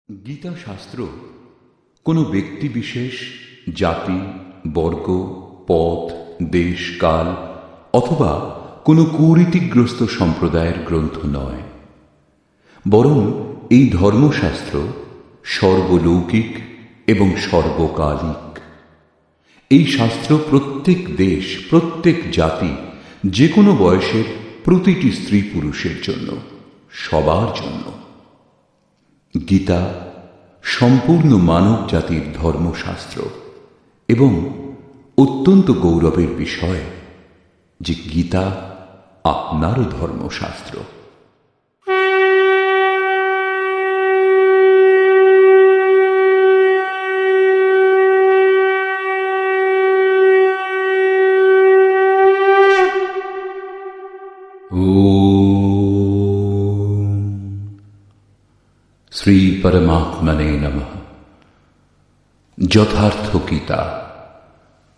গীতা শাস্ত্র কোনো ব্যক্তিবিশেষ, জাতি, বর্গ, পথ, দেশ, কাল অথবা কোনো কুরীতিগ্রস্ত সম্প্রদায়ের গ্রন্থ নয়, বরং এই ধর্মশাস্ত্র সর্বলৌকিক এবং সর্বকালিক। এই শাস্ত্র প্রত্যেক দেশ, প্রত্যেক জাতি, যে কোনো বয়সের প্রতিটি স্ত্রী পুরুষের জন্য, সবার জন্য। গীতা সম্পূর্ণ মানব জাতির ধর্মশাস্ত্র এবং অত্যন্ত গৌরবের বিষয় যে গীতা আপনারও ধর্মশাস্ত্র। শ্রী পরমাত্মনে নমঃ। যথার্থ গীতা,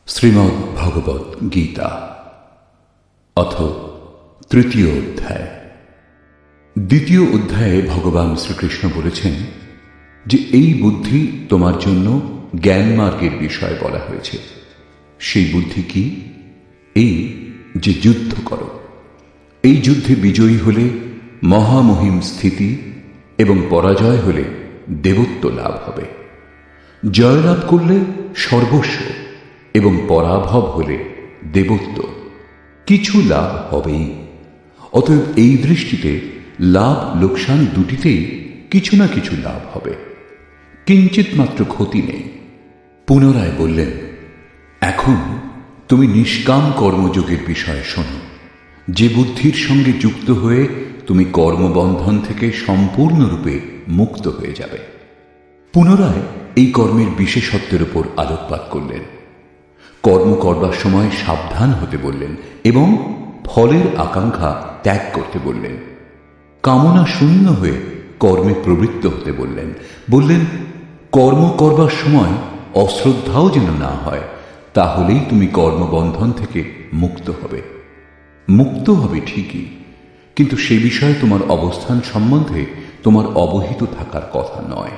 শ্রীমদ্ ভগবৎ গীতা, অথ তৃতীয় অধ্যায়। দ্বিতীয় অধ্যায়ে ভগবান শ্রীকৃষ্ণ বলেছেন যে এই বুদ্ধি তোমার জন্য জ্ঞান মার্গের বিষয় বলা হয়েছে। সেই বুদ্ধি কি? এই যে যুদ্ধ করো, এই যুদ্ধে বিজয়ী হলে মহামহিম স্থিতি এবং পরাজয় হলে দেবত্ব লাভ হবে। জয়লাভ করলে সর্বস্ব এবং পরাভব হলে দেবত্ব, কিছু লাভ হবেই। অতএব এই দৃষ্টিতে লাভ লোকসান দুটিতেই কিছু না কিছু লাভ হবে, কিঞ্চিত মাত্র ক্ষতি নেই। পুনরায় বললেন, এখন তুমি নিষ্কাম কর্মযোগের বিষয়ে শোনো, যে বুদ্ধির সঙ্গে যুক্ত হয়ে তুমি কর্মবন্ধন থেকে সম্পূর্ণরূপে মুক্ত হয়ে যাবে। পুনরায় এই কর্মের বিশেষত্বের উপর আলোকপাত করলেন। কর্ম করবার সময় সাবধান হতে বললেন এবং ফলের আকাঙ্ক্ষা ত্যাগ করতে বললেন। কামনা শূন্য হয়ে কর্মে প্রবৃত্ত হতে বললেন। বললেন, কর্ম করবার সময় অশ্রদ্ধাও যেন না হয়, তাহলেই তুমি কর্মবন্ধন থেকে মুক্ত হবে। মুক্ত হবে ঠিকই, কিন্তু সে বিষয়ে তোমার অবস্থান সম্বন্ধে তোমার অবহিত থাকার কথা নয়।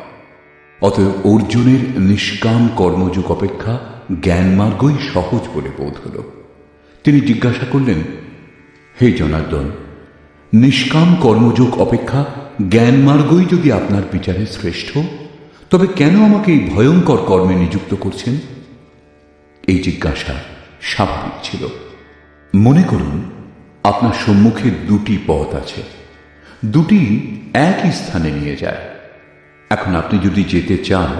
অতএব অর্জুনের নিষ্কাম কর্মযোগ অপেক্ষা জ্ঞান মার্গই সহজ বলে বোধ হল। তিনি জিজ্ঞাসা করলেন, হে জনার্দন, নিষ্কাম কর্মযোগ অপেক্ষা জ্ঞান মার্গই যদি আপনার বিচারে শ্রেষ্ঠ, তবে কেন আমাকে এই ভয়ঙ্কর কর্মে নিযুক্ত করছেন? এই জিজ্ঞাসা স্বাভাবিক ছিল। মনে করুন, আপনার সম্মুখে দুটি পথ আছে, দুটি একই স্থানে নিয়ে যায়। এখন আপনি যদি যেতে চান,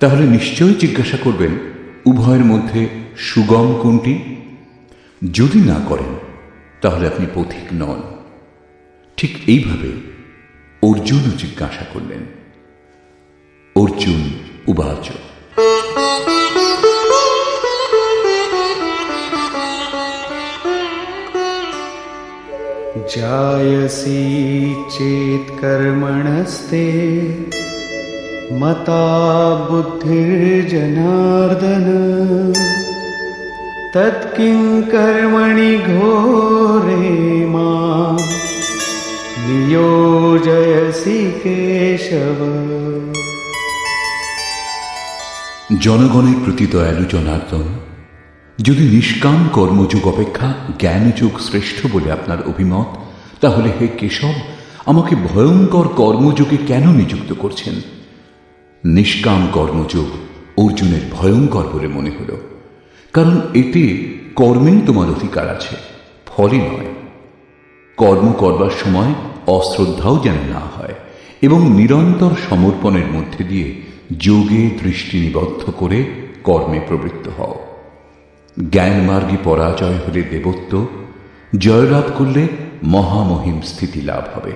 তাহলে নিশ্চয়ই জিজ্ঞাসা করবেন উভয়ের মধ্যে সুগম কোনটি। যদি না করেন, তাহলে আপনি পথিক নন। ঠিক এইভাবে অর্জুনও জিজ্ঞাসা করলেন। অর্জুন উবাচ, जायसी चेत् कर्मणस्ते मता बुद्धिर्जनार्दन तत्किं कर्मणि घोरे मां नियोजयसि केशव। জনগণের প্রতি দয়ালু জনার্দন, যদি নিষ্কাম কর্মযোগ অপেক্ষা জ্ঞানযোগ শ্রেষ্ঠ বলে আপনার অভিমত, তাহলে হে কেশব, আমাকে ভয়ঙ্কর কর্মযোগে কেন নিযুক্ত করছেন? নিষ্কাম কর্মযোগ অর্জুনের ভয়ঙ্কর বলে মনে হল, কারণ এতে কর্মেই তোমার অধিকার আছে, ফলে নয়। কর্ম করবার সময় অশ্রদ্ধাও যেন না হয় এবং নিরন্তর সমর্পণের মধ্যে দিয়ে যোগে দৃষ্টি নিবদ্ধ করে কর্মে প্রবৃত্ত হও। জ্ঞান মার্গে পরাজয় হলে দেবত্ব, জয়লাভ করলে মহামহিম স্থিতি লাভ হবে।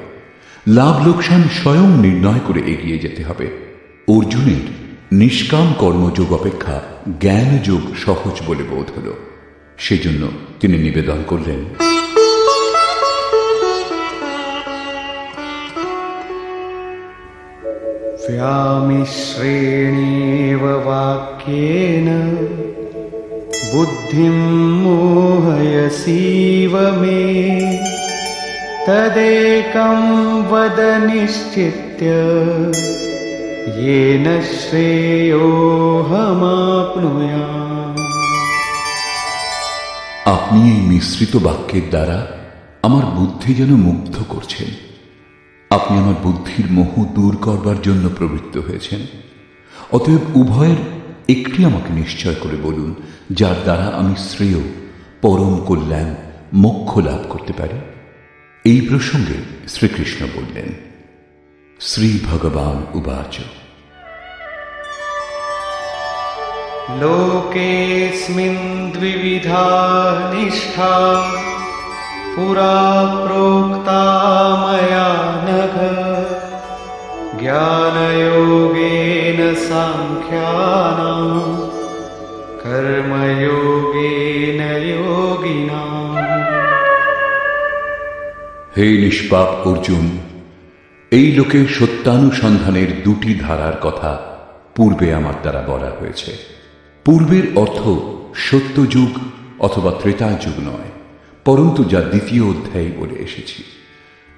লাভ লোকসান স্বয়ং নির্ণয় করে এগিয়ে যেতে হবে। অর্জুনের নিষ্কাম কর্মযোগ অপেক্ষা জ্ঞানযোগ সহজ বলে বোধ হল। সেজন্য তিনি নিবেদন করলেন, व्यामिश्रेणेव वाक्येन बुद्धिं मोहयसीव मे तदेकं वद निश्चित्य येन श्रेयोऽहमाप्नुयाम्। আপনি এই মিশ্রিত বাক্যের দ্বারা আমার বুদ্ধি যেন মুগ্ধ করছেন। আপনি আমার বুদ্ধির মোহ দূর করবার জন্য প্রবৃত্ত হয়েছেন। অতএব উভয়ের একটি আমাকে নিশ্চয় করে বলুন, যার দ্বারা আমি শ্রেয়, পরম কল্যাণ, মোক্ষ লাভ করতে পারি। এই প্রসঙ্গে শ্রীকৃষ্ণ বললেন, শ্রী ভগবান উবাচ, লোকেऽस्मिन् द्विविधा निष्ठा पुरा प्रोक्ता मया नघ। ज्ञानयोगेन साङ्ख्यानां कर्मयोगेन योगिनाम्। হে নিষ্পাপ অর্জুন, এই লোকে সত্যানুসন্ধানের দুটি ধারার কথা পূর্বে আমার দ্বারা বলা হয়েছে। পূর্বের অর্থ সত্যযুগ অথবা ত্রেতার যুগ নয়, পরন্তু যা দ্বিতীয় অধ্যায়ে বলে এসেছি।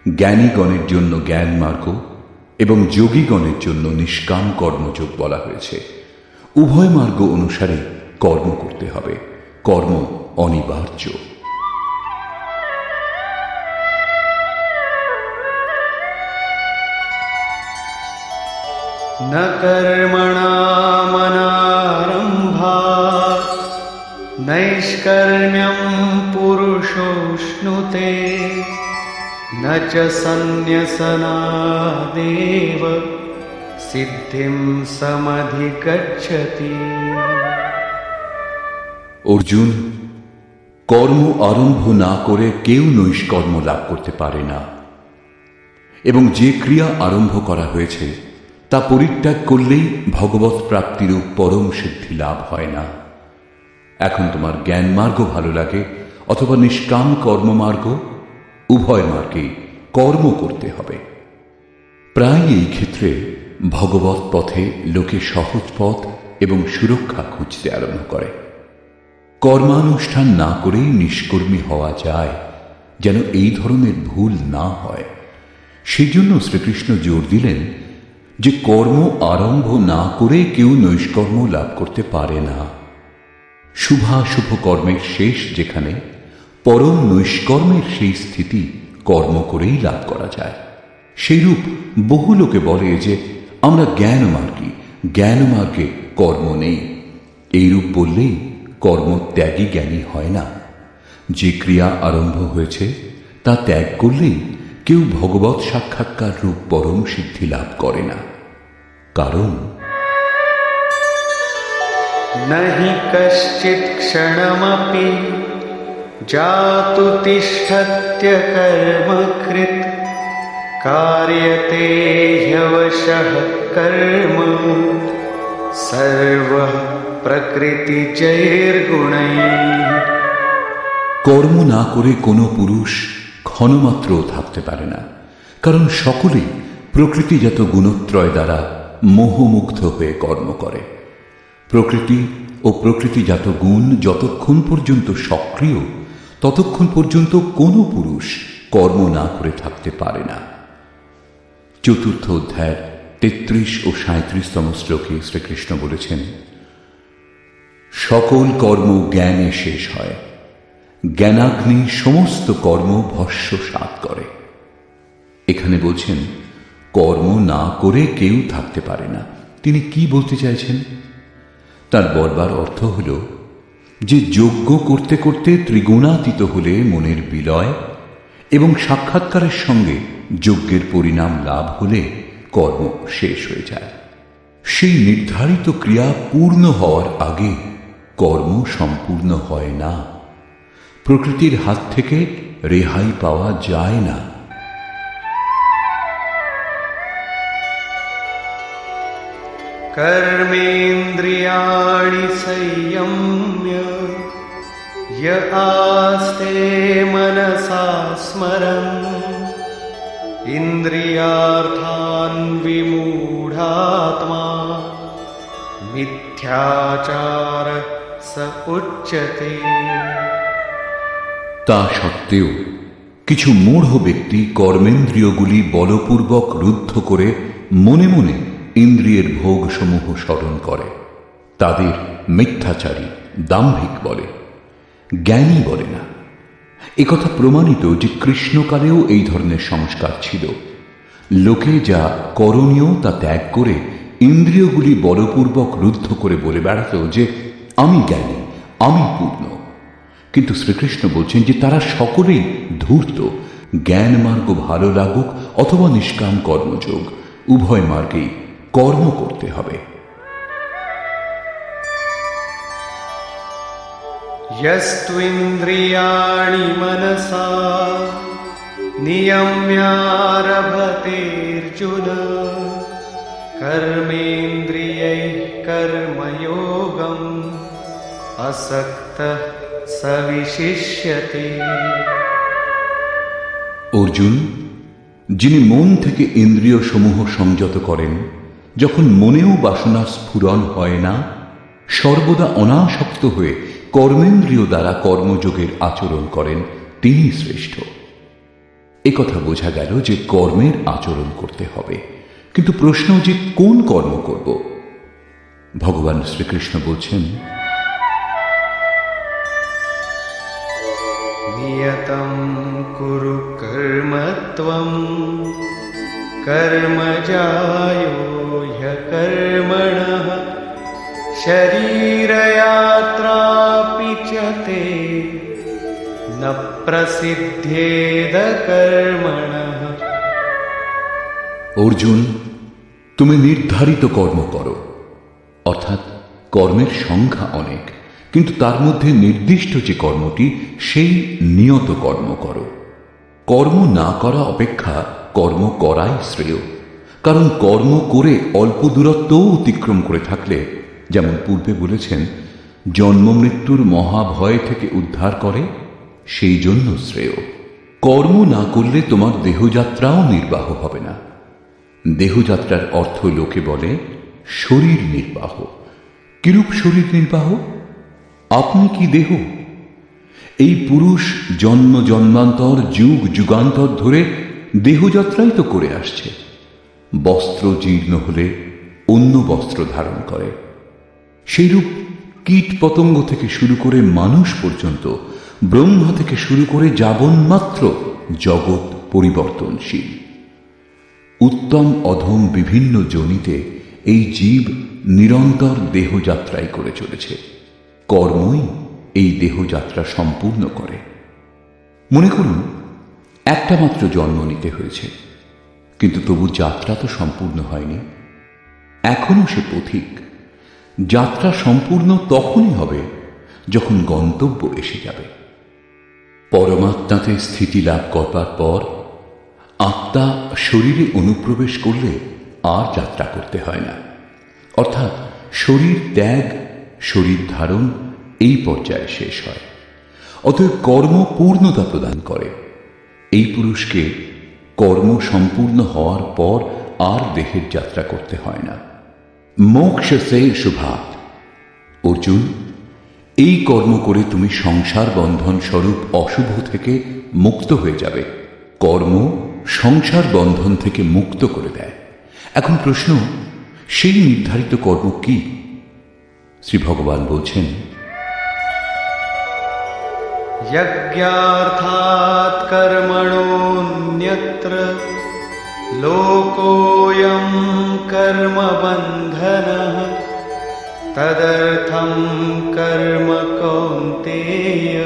জ্ঞানীগণের জন্য জ্ঞান মার্গ এবং যোগীগণের জন্য নিষ্কাম কর্মযোগ বলা হয়েছে। উভয় মার্গ অনুসারে কর্ম করতে হবে, কর্ম অনিবার্য। न कर्मणामनारम्भात् नैष्कर्म्यं पुरुषोऽश्नुते न च सन्न्यसनादेव सिद्धिं समधिगच्छति। অর্জুন, কর্ম আরম্ভ না করে কেউ নৈষ্কর্ম লাভ করতে পারে না, এবং যে ক্রিয়া আরম্ভ করা হয়েছে তা পরিত্যাগ করলেই ভগবৎ প্রাপ্তিরূপ পরম সিদ্ধি লাভ হয় না। এখন তোমার জ্ঞান মার্গ ভালো লাগে অথবা নিষ্কাম কর্মমার্গ, উভয় মার্গেই কর্ম করতে হবে। প্রায় এই ক্ষেত্রে ভগবৎ পথে লোকে সহজ পথ এবং সুরক্ষা খুঁজতে আরম্ভ করে। কর্মানুষ্ঠান না করেই নিষ্কর্মী হওয়া যায়, যেন এই ধরনের ভুল না হয়। সেই জন্য শ্রীকৃষ্ণ জোর দিলেন যে কর্ম আরম্ভ না করে কেউ নৈষ্কর্ম লাভ করতে পারে না। শুভাশুভ কর্মের শেষ যেখানে, পরম নৈষ্কর্মের সেই স্থিতি কর্ম করেই লাভ করা যায়। সেইরূপ বহু লোকে বলে যে আমরা জ্ঞানমার্গী, জ্ঞানমার্গে কর্ম নেই। এইরূপ বললেই কর্মত্যাগী জ্ঞানী হয় না। যে ক্রিয়া আরম্ভ হয়েছে তা ত্যাগ করলেই কেউ ভগবৎ সাক্ষাৎকার রূপ পরম সিদ্ধি লাভ করে না। কারণ नहि कश्चित् क्षणमपि जातु तिष्ठत्य कर्मकृत् कार्यते ह्यवशः कर्म सर्वः प्रकृतिजैर्गुणैः। কর্ম না করে কোনো পুরুষ ক্ষণমাত্র থাকতে পারে না, কারণ সকলেই প্রকৃতিজাত গুণত্রয় দ্বারা মোহমুগ্ধ হয়ে কর্ম করে। প্রকৃতি ও প্রকৃতিজাত গুণ যতক্ষণ পর্যন্ত সক্রিয়, ততক্ষণ পর্যন্ত কোনো পুরুষ কর্ম না করে থাকতে পারে না। চতুর্থ অধ্যায়ের ৩৩ ও ৩৭তম শ্লোকে শ্রীকৃষ্ণ বলেছেন, সকল কর্ম জ্ঞানে শেষ হয়, জ্ঞানাগ্নি সমস্ত কর্ম ভস্মসাৎ করে। এখানে বলছেন কর্ম না করে কেউ থাকতে পারে না। তিনি কি বলতে চাইছেন? তার বলবার অর্থ হল যে যজ্ঞ করতে করতে ত্রিগুণাতীত হলে মনের বিলয় এবং সাক্ষাৎকারের সঙ্গে যজ্ঞের পরিণাম লাভ হলে কর্ম শেষ হয়ে যায়। সেই নির্ধারিত ক্রিয়া পূর্ণ হওয়ার আগে কর্ম সম্পূর্ণ হয় না। প্রকৃতির হাত থেকে রেহাই পাওয়া যায় না। कर्मेन्द्रियाणि संयम्य य आस्ते मनसा स्मरन् इन्द्रियार्थान् विमूढात्मा मिथ्याचार स उच्यते। তা সত্ত্বেও কিছু মূঢ় ব্যক্তি কর্মেন্দ্রিয়গুলি বলপূর্বক রুদ্ধ করে মনে মনে ইন্দ্রিয়ের ভোগসমূহ স্মরণ করে তাদের মিথ্যাচারী, দাম্ভিক বলে, জ্ঞানী বলে না। একথা প্রমাণিত যে কৃষ্ণকালেও এই ধরনের সংস্কার ছিল। লোকে যা করণীয় তা ত্যাগ করে ইন্দ্রিয়গুলি বলপূর্বক রুদ্ধ করে বলে বেড়াত যে আমি জ্ঞানী, আমি পূর্ণ। কিন্তু শ্রীকৃষ্ণ বলছেন যে তারা সকলেই ধূর্ত। জ্ঞান মার্গ ভালো লাগুক অথবা নিষ্কাম কর্মযোগ, উভয় মার্গেই কর্ম করতে হবে। यस्त्विन्द्रियाणि मनसा नियम्यारभतेऽर्जुन कर्मेन्द्रियैः कर्मयोगम् असक्तः स विशिष्यते। অর্জুন, যিনি মন থেকে ইন্দ্রিয় সমূহ সংযত করেন, যখন মনেও বাসনার স্ফুরণ হয় না, সর্বদা অনাসক্ত হয়ে কর্মেন্দ্রিয় দ্বারা কর্মযোগের আচরণ করেন, তিনি শ্রেষ্ঠ। একথা বোঝা গেল যে কর্মের আচরণ করতে হবে, কিন্তু প্রশ্ন যে কোন কর্ম করব? ভগবান শ্রীকৃষ্ণ বলছেন, নিয়তং কুরু কর্ম ত্বং কর্মজায়ো হ্যকর্মণঃ শরীরয়াত্রাপি চ তে ন প্রসিদ্ধেদ কর্মণঃ। অর্জুন, তুমি নির্ধারিত কর্ম করো, অর্থাৎ কর্মের সংখ্যা অনেক, কিন্তু তার মধ্যে নির্দিষ্ট যে কর্মটি সেই নিয়ত কর্ম করো। কর্ম না করা অপেক্ষা কর্ম করাই শ্রেয়। কারণ কর্ম করে অল্প দূরত্বও অতিক্রম করে থাকলে, যেমন পূর্বে বলেছেন, জন্ম মৃত্যুর মহাভয় থেকে উদ্ধার করে, সেই জন্য শ্রেয়। কর্ম না করলে তোমার দেহযাত্রাও নির্বাহ হবে না। দেহযাত্রার অর্থ লোকে বলে শরীর নির্বাহ। কিরূপ শরীর নির্বাহ? আপনি কি দেহ? এই পুরুষ জন্ম জন্মান্তর, যুগ যুগান্তর ধরে দেহযাত্রাই তো করে আসছে। বস্ত্র জীর্ণ হলে অন্য বস্ত্র ধারণ করে। সেইরূপ কীট পতঙ্গ থেকে শুরু করে মানুষ পর্যন্ত, ব্রহ্মা থেকে শুরু করে যাবন্মাত্র জগৎ পরিবর্তনশীল। উত্তম অধম বিভিন্ন যোনিতে এই জীব নিরন্তর দেহযাত্রাই করে চলেছে। কর্মই এই দেহযাত্রা সম্পূর্ণ করে। মনে করুন, একটা মাত্র জন্ম নিতে হয়েছে, কিন্তু তবু যাত্রা তো সম্পূর্ণ হয়নি। এখনো সে পথিক। যাত্রা সম্পূর্ণ তখনই হবে যখন গন্তব্য এসে যাবে। পরমাত্মাতে স্থিতি লাভ করবার পর আত্মা শরীরে অনুপ্রবেশ করলে আর যাত্রা করতে হয় না। অর্থাৎ শরীর ত্যাগ, শরীর ধারণ এই পর্যায়ে শেষ হয়। অতএব কর্ম পূর্ণতা প্রদান করে। এই পুরুষকে কর্ম সম্পূর্ণ হওয়ার পর আর দেহের যাত্রা করতে হয় না। মোক্ষ সে শুভাৎ। অর্জুন, এই কর্ম করে তুমি সংসার বন্ধন স্বরূপ অশুভ থেকে মুক্ত হয়ে যাবে। কর্ম সংসার বন্ধন থেকে মুক্ত করে দেয়। এখন প্রশ্ন, সেই নির্ধারিত কর্ম কি? শ্রী ভগবান বলছেন, यज्ञार्थात् कर्मणोऽन्यत्र लोकोऽयं कर्मबन्धनः तदर्थं कर्म कौन्तेय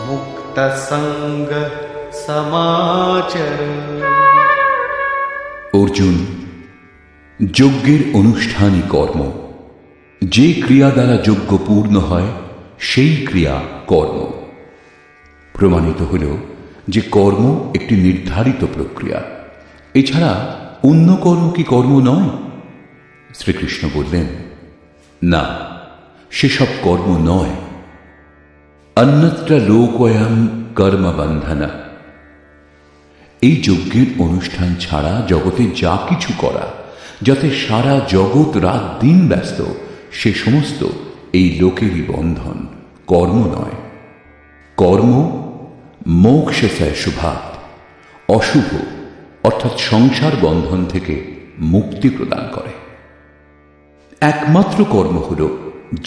मुक्तसङ्गः समाचर। অর্জুন, যজ্ঞের অনুষ্ঠানই কর্ম। যে ক্রিয়া দ্বারা যজ্ঞ পূর্ণ হয় সেই ক্রিয়া কর্ম। প্রমাণিত হল যে কর্ম একটি নির্ধারিত প্রক্রিয়া। এছাড়া অন্য কর্ম কি কর্ম নয়? শ্রীকৃষ্ণ বললেন, না, সেসব কর্ম নয়। অন্যত্র লোকয়াম কর্মবন্ধনা। এই যজ্ঞের অনুষ্ঠান ছাড়া জগতে যা কিছু করা, যাতে সারা জগৎ রাত দিন ব্যস্ত, সে সমস্ত এই লোকেরই বন্ধন, কর্ম নয়। কর্ম মোক্ষ শুভাৎ, অশুভ অর্থাৎ সংসার বন্ধন থেকে মুক্তি প্রদান করে। একমাত্র কর্ম হল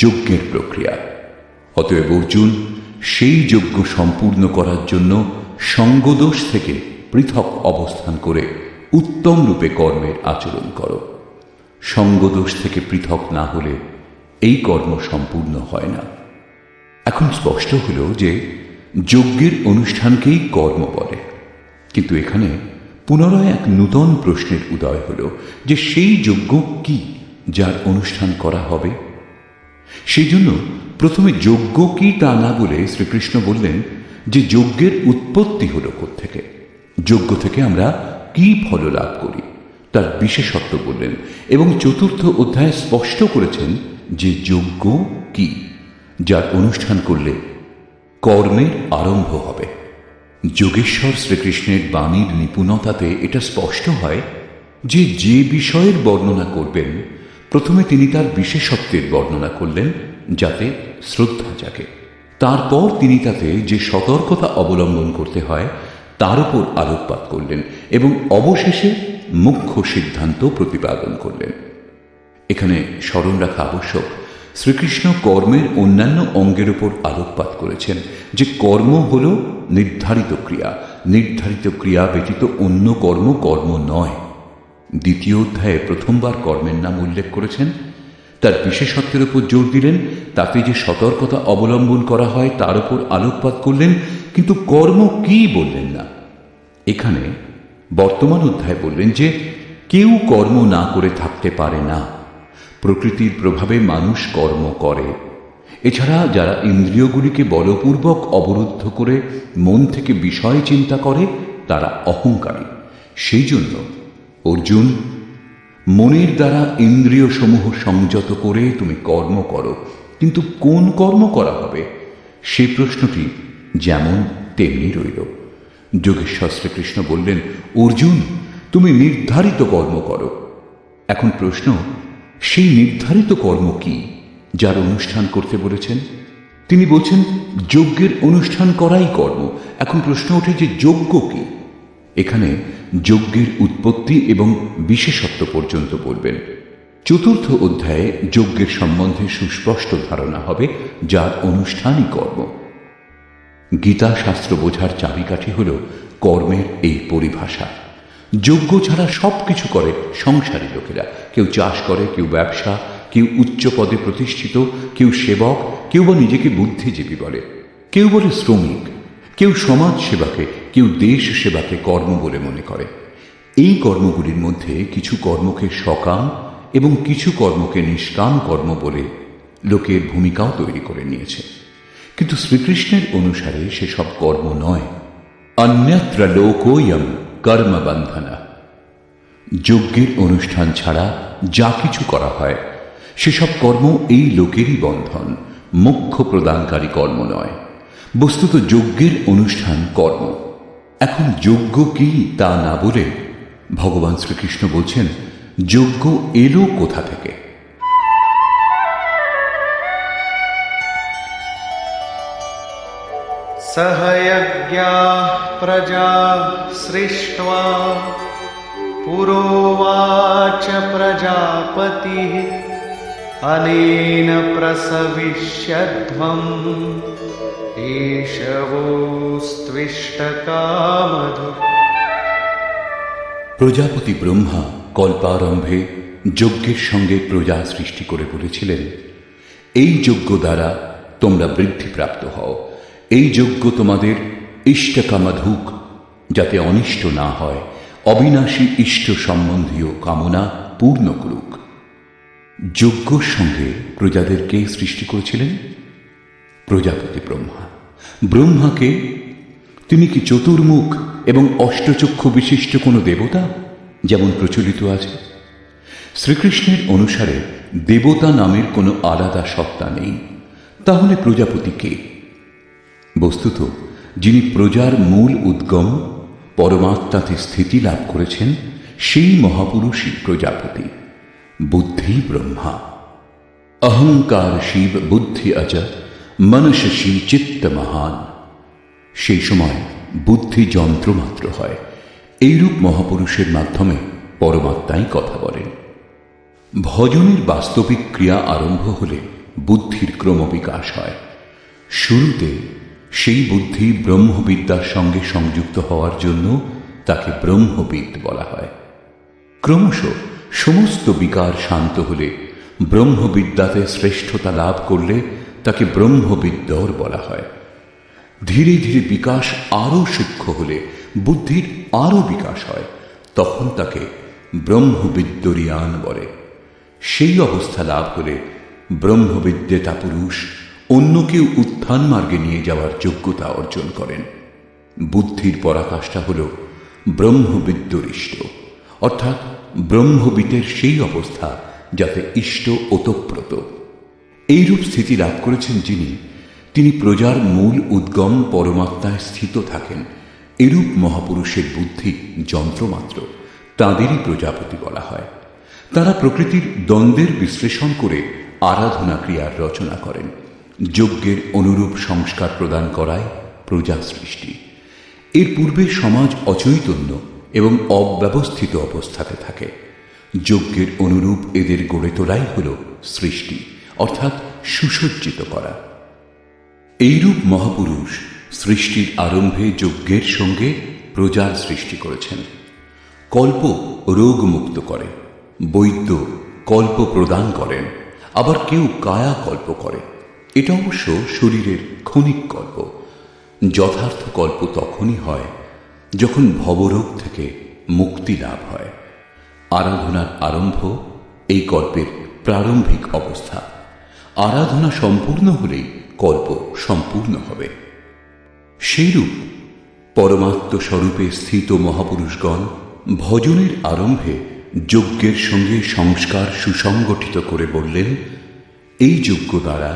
যজ্ঞের প্রক্রিয়া। অতএব অর্জুন, সেই যজ্ঞ সম্পূর্ণ করার জন্য সঙ্গদোষ থেকে পৃথক অবস্থান করে উত্তম রূপে কর্মের আচরণ করো। সঙ্গদোষ থেকে পৃথক না হলে এই কর্ম সম্পূর্ণ হয় না। এখন স্পষ্ট হল যে যজ্ঞের অনুষ্ঠানকেই কর্ম বলে, কিন্তু এখানে পুনরায় এক নূতন প্রশ্নের উদয় হল যে সেই যজ্ঞ কি যার অনুষ্ঠান করা হবে। সেই জন্য প্রথমে যজ্ঞ কি তা না বলে শ্রীকৃষ্ণ বললেন যে যজ্ঞের উৎপত্তি হল কোত্থেকে, যজ্ঞ থেকে আমরা কি ফল লাভ করি তার বিশেষত্ব বললেন, এবং চতুর্থ অধ্যায়ে স্পষ্ট করেছেন যে যজ্ঞ কি যার অনুষ্ঠান করলে কর্মের আরম্ভ হবে। যোগেশ্বর শ্রীকৃষ্ণের বাণীর নিপুণতাতে এটা স্পষ্ট হয় যে যে বিষয়ের বর্ণনা করবেন প্রথমে তিনি তার বিশেষত্বের বর্ণনা করলেন যাতে শ্রদ্ধা জাগে। তারপর তিনি তাতে যে সতর্কতা অবলম্বন করতে হয় তার উপর আলোকপাত করলেন এবং অবশেষে মুখ্য সিদ্ধান্ত প্রতিপাদন করলেন। এখানে স্মরণ রাখা আবশ্যক, শ্রীকৃষ্ণ কর্মের অন্যান্য অঙ্গের উপর আলোকপাত করেছেন যে কর্ম হল নির্ধারিত ক্রিয়া, নির্ধারিত ক্রিয়া ব্যতীত অন্য কর্ম কর্ম নয়। দ্বিতীয় অধ্যায়ে প্রথমবার কর্মের নাম উল্লেখ করেছেন, তার বিশেষত্বের উপর জোর দিলেন, তাতে যে সতর্কতা অবলম্বন করা হয় তার উপর আলোকপাত করলেন, কিন্তু কর্ম কি বললেন না। এখানে বর্তমান অধ্যায়ে বললেন যে কেউ কর্ম না করে থাকতে পারে না। প্রকৃতির প্রভাবে মানুষ কর্ম করে। এছাড়া যারা ইন্দ্রিয়গুলিকে বলপূর্বক অবরুদ্ধ করে মন থেকে বিষয় চিন্তা করে তারা অহংকারী। সেই জন্য অর্জুন, মনের দ্বারা ইন্দ্রিয় সমূহ সংযত করে তুমি কর্ম করো, কিন্তু কোন কর্ম করা হবে সে প্রশ্নটি যেমন তেমনি রইল। যোগেশ্বর শ্রীকৃষ্ণ বললেন, অর্জুন তুমি নির্ধারিত কর্ম করো। এখন প্রশ্ন, সেই নির্ধারিত কর্ম কি যার অনুষ্ঠান করতে বলেছেন? তিনি বলছেন যজ্ঞের অনুষ্ঠান করাই কর্ম। এখন প্রশ্ন ওঠে যে যজ্ঞ কি? এখানে যজ্ঞের উৎপত্তি এবং বিশেষত্ব পর্যন্ত বলবেন। চতুর্থ অধ্যায়ে যজ্ঞের সম্বন্ধে সুস্পষ্ট ধারণা হবে যার অনুষ্ঠানই কর্ম। গীতা শাস্ত্র বোঝার চাবিকাঠি হল কর্মের এই পরিভাষা। যজ্ঞ ছাড়া সব কিছু করে সংসারী লোকেরা। কেউ চাষ করে, কেউ ব্যবসা, কেউ উচ্চ পদে প্রতিষ্ঠিত, কেউ সেবক, কেউ বা নিজেকে বুদ্ধিজীবী বলে, কেউ বলে শ্রমিক, কেউ সমাজ সেবাকে, কেউ দেশ সেবাকে কর্ম বলে মনে করে। এই কর্মগুলির মধ্যে কিছু কর্মকে সকাম এবং কিছু কর্মকে নিষ্কাম কর্ম বলে লোকের ভূমিকাও তৈরি করে নিয়েছে, কিন্তু শ্রীকৃষ্ণের অনুসারে সেসব কর্ম নয়। অন্যত্র লোকোয়ম কর্মবন্ধনা। যজ্ঞের অনুষ্ঠান ছাড়া যা কিছু করা হয় সেসব কর্ম এই লোকেরই বন্ধন, মোক্ষ প্রদানকারী কর্ম নয়। বস্তুত যজ্ঞের অনুষ্ঠান কর্ম। এখন যজ্ঞ কি তা না বলে ভগবান শ্রীকৃষ্ণ বলছেন যজ্ঞ এলো কোথা থেকে। सहयज्ञाः प्रजा सृष्ट्वा पुरोवाच प्रजापतिः अनेन प्रसविष्यध्वम् एषवोस्त्विष्टकामधुक्। প্রজাপতি ব্রহ্মা কল্পারম্ভে যজ্ঞের সঙ্গে প্রজা সৃষ্টি করে বলেছিলেন, এই যজ্ঞ দ্বারা তোমরা বৃদ্ধিপ্রাপ্ত হও। এই যজ্ঞ তোমাদের ইষ্টকামাধুক, যাতে অনিষ্ট না হয়, অবিনাশী ইষ্ট সম্বন্ধীয় কামনা পূর্ণ করুক। যজ্ঞর সঙ্গে প্রজাদেরকে সৃষ্টি করেছিলেন প্রজাপতি ব্রহ্মা। ব্রহ্মাকে তিনি কি চতুর্মুখ এবং অষ্টচক্ষু বিশিষ্ট কোনো দেবতা যেমন প্রচলিত আছে? শ্রীকৃষ্ণের অনুসারে দেবতা নামের কোনো আলাদা সত্তা নেই। তাহলে প্রজাপতি কে? বস্তুত যিনি প্রজার মূল উদ্গম, পরমাত্মাতে স্থিতি লাভ করেছেন, সেই মহাপুরুষই প্রজাপতি। বুদ্ধি ব্রহ্মা। অহংকার শিব বুদ্ধি অজ মনসী চিত্ত মহান। সেই সময় বুদ্ধি যন্ত্রমাত্র হয়। এইরূপ মহাপুরুষের মাধ্যমে পরমাত্মাই কথা বলেন। ভজনের বাস্তবিক ক্রিয়া আরম্ভ হলে বুদ্ধির ক্রমবিকাশ হয়। শুরুতে সেই বুদ্ধি ব্রহ্মবিদ্যার সঙ্গে সংযুক্ত হওয়ার জন্য তাকে ব্রহ্মবিদ বলা হয়। ক্রমশ সমস্ত বিকার শান্ত হলে, ব্রহ্মবিদ্যাতে শ্রেষ্ঠতা লাভ করলে তাকে ব্রহ্মবিদ্যর বলা হয়। ধীরে ধীরে বিকাশ আরও সূক্ষ্ম হলে, বুদ্ধির আরও বিকাশ হয়, তখন তাকে ব্রহ্মবিদ্যরিয়ান বলে। সেই অবস্থা লাভ হলে ব্রহ্মবিদ্যেতা পুরুষ অন্য কেউ উত্থান মার্গে নিয়ে যাওয়ার যোগ্যতা অর্জন করেন। বুদ্ধির পরাকাষ্ঠা হল ব্রহ্মবিদ্যরিষ্ট, অর্থাৎ ব্রহ্মবিদের সেই অবস্থা যাতে ইষ্ট ওতপ্রোত। এইরূপ স্থিতি লাভ করেছেন তিনি প্রজার মূল উদ্গম পরমাত্মায় স্থিত থাকেন। এরূপ মহাপুরুষের বুদ্ধি যন্ত্রমাত্র, তাঁদেরই প্রজাপতি বলা হয়। তারা প্রকৃতির দ্বন্দ্বের বিশ্লেষণ করে আরাধনা ক্রিয়ার রচনা করেন। যজ্ঞের অনুরূপ সংস্কার প্রদান করায় প্রজা সৃষ্টি। এর পূর্বে সমাজ অচৈতন্য এবং অব্যবস্থিত অবস্থাতে থাকে। যজ্ঞের অনুরূপ এদের গড়ে তোলাই হল সৃষ্টি, অর্থাৎ সুসজ্জিত করা। এইরূপ মহাপুরুষ সৃষ্টির আরম্ভে যজ্ঞের সঙ্গে প্রজার সৃষ্টি করেছেন। কল্প রোগ মুক্ত করে, বৈদ্য কল্প প্রদান করেন, আবার কেউ কায়া কল্প করে। এটা অবশ্য শরীরের ক্ষণিক কল্প। যথার্থ কল্প তখনই হয় যখন ভবরোগ থেকে মুক্তি লাভ হয়। আরাধনার আরম্ভ এই কল্পের প্রারম্ভিক অবস্থা। আরাধনা সম্পূর্ণ হলেই কল্প সম্পূর্ণ হবে। সেইরূপ পরমাত্ম স্বরূপে স্থিত মহাপুরুষগণ ভজনের আরম্ভে যজ্ঞের সঙ্গে সংস্কার সুসংগঠিত করে বললেন, এই যজ্ঞ দ্বারা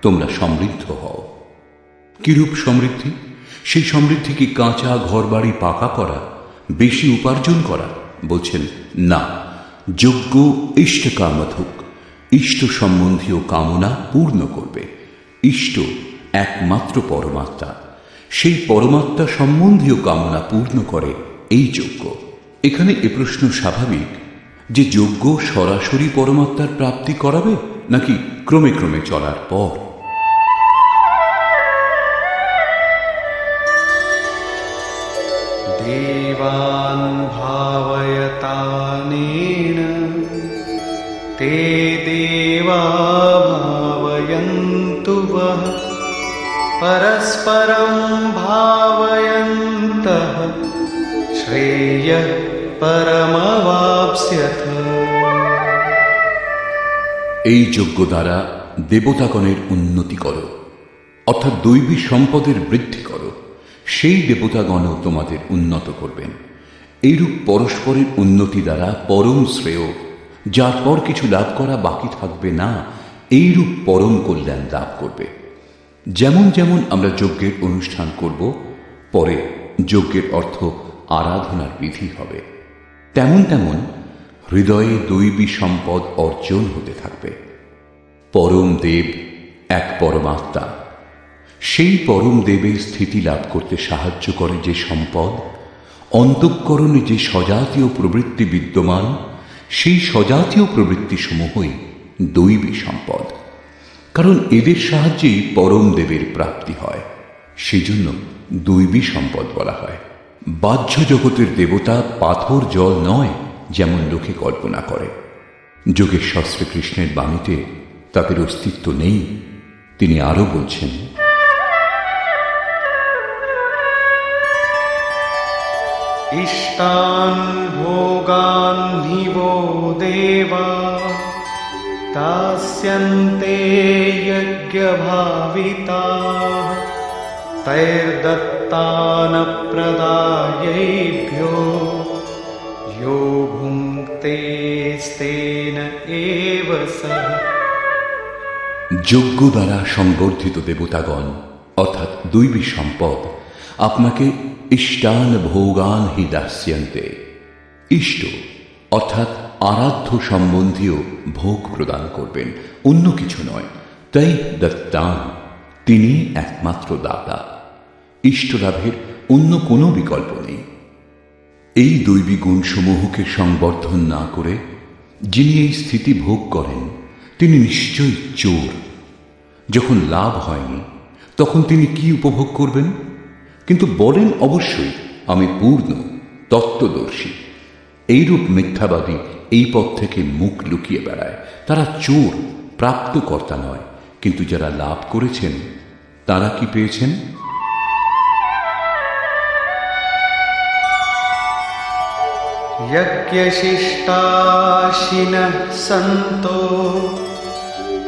তোমরা সমৃদ্ধ হও। কিরূপ সমৃদ্ধি? সেই সমৃদ্ধি কি কাঁচা ঘরবাড়ি পাকা করা, বেশি উপার্জন করা? বলছেন না, যজ্ঞ ইষ্ট কামধুক, ইষ্ট সম্বন্ধীয় কামনা পূর্ণ করবে। ইষ্ট একমাত্র পরমাত্মা, সেই পরমাত্মা সম্বন্ধীয় কামনা পূর্ণ করে এই যজ্ঞ। এখানে এ প্রশ্ন স্বাভাবিক যে যজ্ঞ সরাসরি পরমাত্মার প্রাপ্তি করাবে নাকি ক্রমে ক্রমে চলার পর? দেবান ভাবয়তানেন তে দেবা ভাবয়ন্তু বহ পরস্পরম ভাবয়ন্তঃ শ্রেয়ঃ পরমবাপ্স্যথ। এই যজ্ঞ দ্বারা দেবতাগণের উন্নতি করো, অর্থাৎ দৈবী সম্পদের বৃদ্ধি করো। সেই দেবতাগণও তোমাদের উন্নত করবেন। এইরূপ পরস্পরের উন্নতি দ্বারা পরম শ্রেয়, যার পর কিছু লাভ করা বাকি থাকবে না, এইরূপ পরম কল্যাণ লাভ করবে। যেমন যেমন আমরা যজ্ঞের অনুষ্ঠান করব, পরে যজ্ঞের অর্থ আরাধনার বিধি হবে, তেমন তেমন হৃদয়ে দৈবী সম্পদ অর্জন হতে থাকবে। পরম দেব এক পরমাত্মা। সেই পরম দেবের স্থিতি লাভ করতে সাহায্য করে যে সম্পদ, অন্তঃকরণে যে সজাতীয় প্রবৃত্তি বিদ্যমান, সেই সজাতীয় প্রবৃত্তিসমূহই দৈবী সম্পদ। কারণ এদের সাহায্যেই পরম দেবের প্রাপ্তি হয়, সেজন্য দৈবী সম্পদ বলা হয়। বাহ্য জগতের দেবতা পাথর জল নয়, যেমন লোকে কল্পনা করে। যোগেশ্বর শ্রীকৃষ্ণের বাণীতে তাদের অস্তিত্ব নেই। তিনি আরো বলছেন, ইষ্টান ভোগান নিবো দেবা দাস্যন্তে যজ্ঞভাবিতাঃ তৈর্দত্তান প্রদায়েভ্যো यो भुङ्क्ते स्तेन एव सः। যজ্ঞ দ্বারা সংবর্ধিত দেবতাগণ অর্থাৎ দৈবী সম্পদ আপনাকে ইষ্টান ভোগান হি দাস্যন্তে। ইষ্ট অর্থাৎ আরাধ্য সম্বন্ধীয় ভোগ প্রদান করবেন, অন্য কিছু নয়। তাই দত্তান, তিনি একমাত্র দাতা। ইষ্ট লাভের অন্য কোনো বিকল্প নেই। এই দৈবী গুণসমূহকে সংবর্ধন না করে যিনি এই স্থিতি ভোগ করেন তিনি নিশ্চয়ই চোর। যখন লাভ হয়নি তখন তিনি কি উপভোগ করবেন? কিন্তু বলেন অবশ্যই আমি পূর্ণ তত্ত্বদর্শী। এইরূপ মিথ্যাবাদী এই পথ থেকে মুখ লুকিয়ে বেড়ায়। তারা চোর, প্রাপ্তকর্তা নয়। কিন্তু যারা লাভ করেছেন তারা কি পেয়েছেন? यज्ञशिष्टाशिनः सन्तो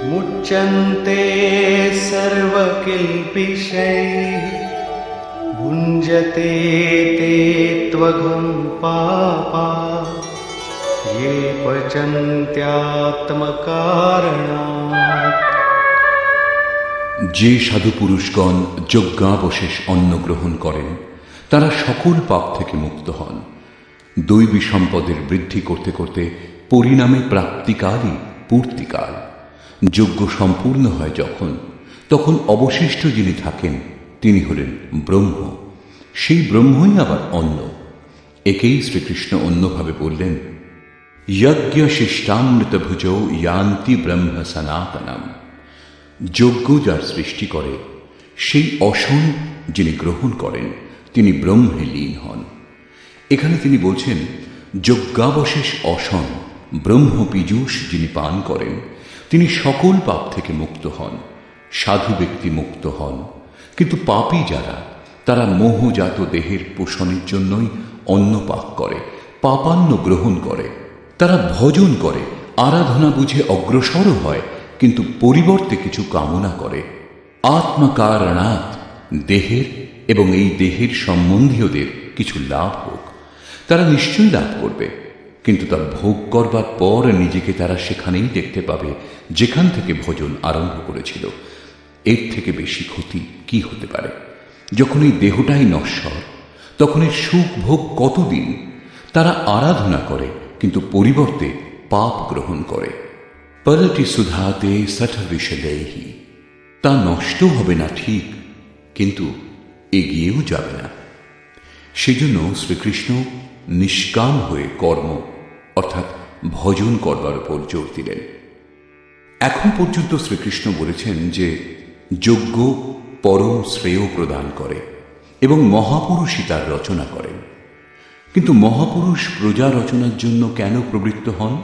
मुच्यन्ते सर्वकिल्बिषैः भुञ्जते ते त्वघं पापा ये पचन्त्यात्मकारणात्। যে সাধু পুরুষগণ যজ্ঞাবশেষ অন্ন গ্রহণ করেন তারা সকল পাপ থেকে মুক্ত হন। দৈবী সম্পদের বৃদ্ধি করতে করতে পরিণামে প্রাপ্তিকালই পূর্তিকাল। যজ্ঞ সম্পূর্ণ হয় যখন, তখন অবশিষ্ট যিনি থাকেন তিনি হলেন ব্রহ্ম। সেই ব্রহ্মই আবার অন্ন। একেই শ্রীকৃষ্ণ অন্যভাবে বললেন, যজ্ঞ শিষ্টামৃত ভুজৌ ইয়ান্তি ব্রহ্ম সনাতনম। যজ্ঞ যার সৃষ্টি করে সেই অসন যিনি গ্রহণ করেন তিনি ব্রহ্মে লীন হন। এখানে তিনি বলছেন যজ্ঞাবশেষ অসন ব্রহ্ম পীযূষ যিনি পান করেন তিনি সকল পাপ থেকে মুক্ত হন। সাধু ব্যক্তি মুক্ত হন। কিন্তু পাপী যারা, তারা মোহজাত দেহের পোষণের জন্যই অন্ন পাক করে, পাপান্ন গ্রহণ করে। তারা ভজন করে, আরাধনা বুঝে অগ্রসরও হয়, কিন্তু পরিবর্তে কিছু কামনা করে। আত্মকারণাৎ, দেহের এবং এই দেহের সম্বন্ধীয়দের কিছু লাভ হোক। তারা নিশ্চয়ই লাভ করবে, কিন্তু তা ভোগ করবার পর নিজেকে তারা সেখানেই দেখতে পাবে যেখান থেকে ভজন আরম্ভ করেছিল। এর থেকে বেশি ক্ষতি কি হতে পারে? যখন এই দেহটাই নশ্বর, তখন এর সুখ ভোগ কতদিন? তারা আরাধনা করে কিন্তু পরিবর্তে পাপ গ্রহণ করে। পলটি সুধাতে সঠ বিষদেহি, তা নষ্ট হবে না ঠিক, কিন্তু এগিয়েও যাবে না। সেজন্য শ্রীকৃষ্ণ নিষ্কাম হয়ে কর্ম অর্থাৎ ভজন করবার উপর জোর দিলেন। এখন পর্যন্ত শ্রীকৃষ্ণ বলেছেন যে যজ্ঞ পরম শ্রেয় প্রদান করে এবং মহাপুরুষই তার রচনা করেন। কিন্তু মহাপুরুষ প্রজা রচনার জন্য কেন প্রবৃত্ত হন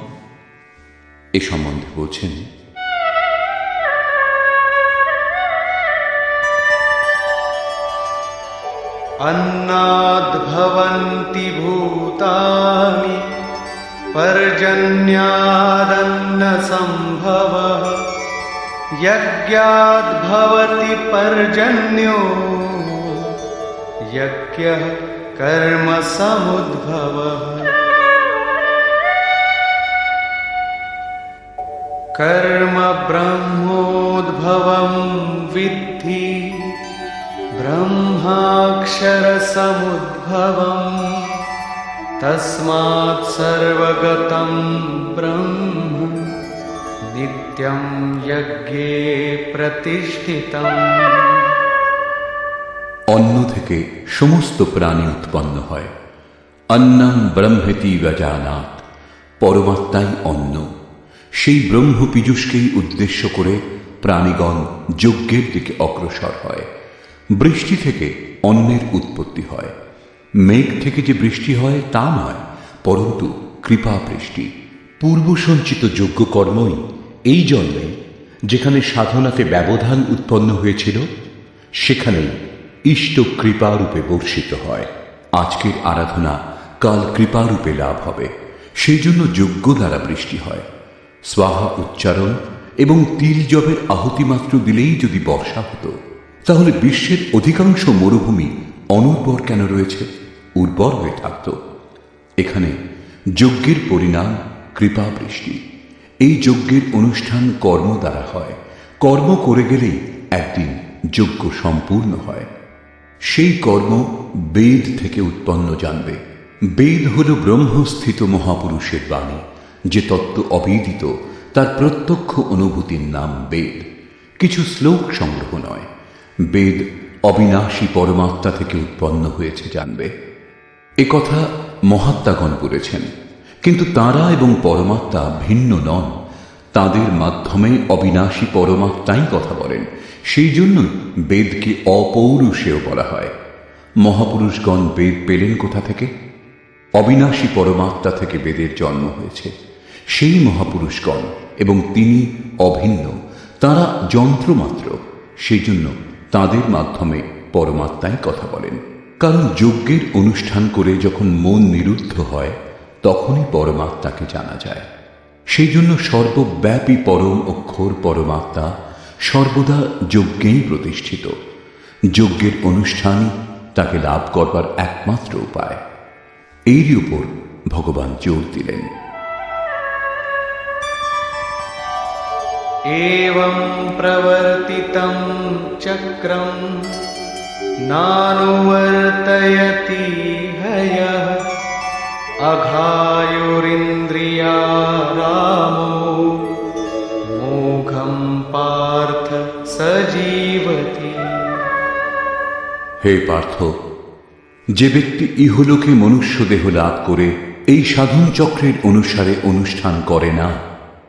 এ সম্বন্ধে বলছেন, अन्नाद्भवन्ति भूतानि पर्जन्यादन्नसम्भवः यज्ञाद्भवति पर्जन्यो यज्ञः कर्मसमुद्भवः। कर्म ब्रह्मोद्भवं विद्धि ब्रह्माक्षरसमुद्भवम् तस्मात् सर्वगतं ब्रह्म नित्यं यज्ञे प्रतिष्ठितम्। অন্ন থেকে সমস্ত প্রাণী উৎপন্ন হয়। অন্নম ব্রহ্মেতি ব্যজানাৎ, পরমাত্মাই অন্ন। সেই ব্রহ্ম পীযূষকেই উদ্দেশ্য করে প্রাণীগণ যজ্ঞের দিকে অগ্রসর হয়। বৃষ্টি থেকে অন্নের উৎপত্তি হয়। মেঘ থেকে যে বৃষ্টি হয় তা নয়, পরন্তু কৃপা বৃষ্টি। পূর্ব সঞ্চিত যজ্ঞ কর্মই এই জন্মে যেখানে সাধনাতে ব্যবধান উৎপন্ন হয়েছিল সেখানেই ইষ্ট কৃপারূপে বর্ষিত হয়। আজকের আরাধনা কাল কৃপারূপে লাভ হবে, সেই জন্য যজ্ঞ দ্বারা বৃষ্টি হয়। স্বাহা উচ্চারণ এবং তিল জবের আহুতি মাত্র দিলেই যদি বর্ষা হতো, তাহলে বিশ্বের অধিকাংশ মরুভূমি অনুর্বর কেন রয়েছে? উর্বর হয়ে থাকত। এখানে যজ্ঞের পরিণাম কৃপা বৃষ্টি। এই যজ্ঞের অনুষ্ঠান কর্ম দ্বারা হয়। কর্ম করে গেলেই একদিন যজ্ঞ সম্পূর্ণ হয়। সেই কর্ম বেদ থেকে উৎপন্ন জানবে। বেদ হল ব্রহ্মস্থিত মহাপুরুষের বাণী। যে তত্ত্ব অবেদিত তার প্রত্যক্ষ অনুভূতির নাম বেদ, কিছু শ্লোক সংগ্রহ নয়। বেদ অবিনাশী পরমাত্মা থেকে উৎপন্ন হয়েছে জানবে। এ কথা মহাত্মাগণ বলেছেন, কিন্তু তাঁরা এবং পরমাত্মা ভিন্ন নন। তাদের মাধ্যমে অবিনাশী পরমাত্মাই কথা বলেন। সেই জন্য বেদকে অপৌরুষেয় বলা হয়। মহাপুরুষগণ বেদ পেলেন কোথা থেকে? অবিনাশী পরমাত্মা থেকে বেদের জন্ম হয়েছে। সেই মহাপুরুষগণ, এবং তিনি অভিন্ন, তারা যন্ত্রমাত্র। সেই জন্য তাঁদের মাধ্যমে পরমাত্মাই কথা বলেন। কারণ যজ্ঞের অনুষ্ঠান করে যখন মন নিরুদ্ধ হয়, তখনই পরমাত্মাকে জানা যায়। সেই জন্য সর্বব্যাপী পরম অক্ষর পরমাত্মা সর্বদা যজ্ঞেই প্রতিষ্ঠিত। যজ্ঞের অনুষ্ঠানই তাকে লাভ করবার একমাত্র উপায়। এরই উপর ভগবান জোর দিলেন। एवं प्रवर्तितं चक्रं नानुवर्तयति हयः अघायुरिन्द्रियारामो मोघं पार्थ सजीवति। হে পার্থ, যে ব্যক্তি ইহলোকে মনুষ্য দেহ লাভ করে এই সাধন চক্রের অনুসারে অনুষ্ঠান করে না,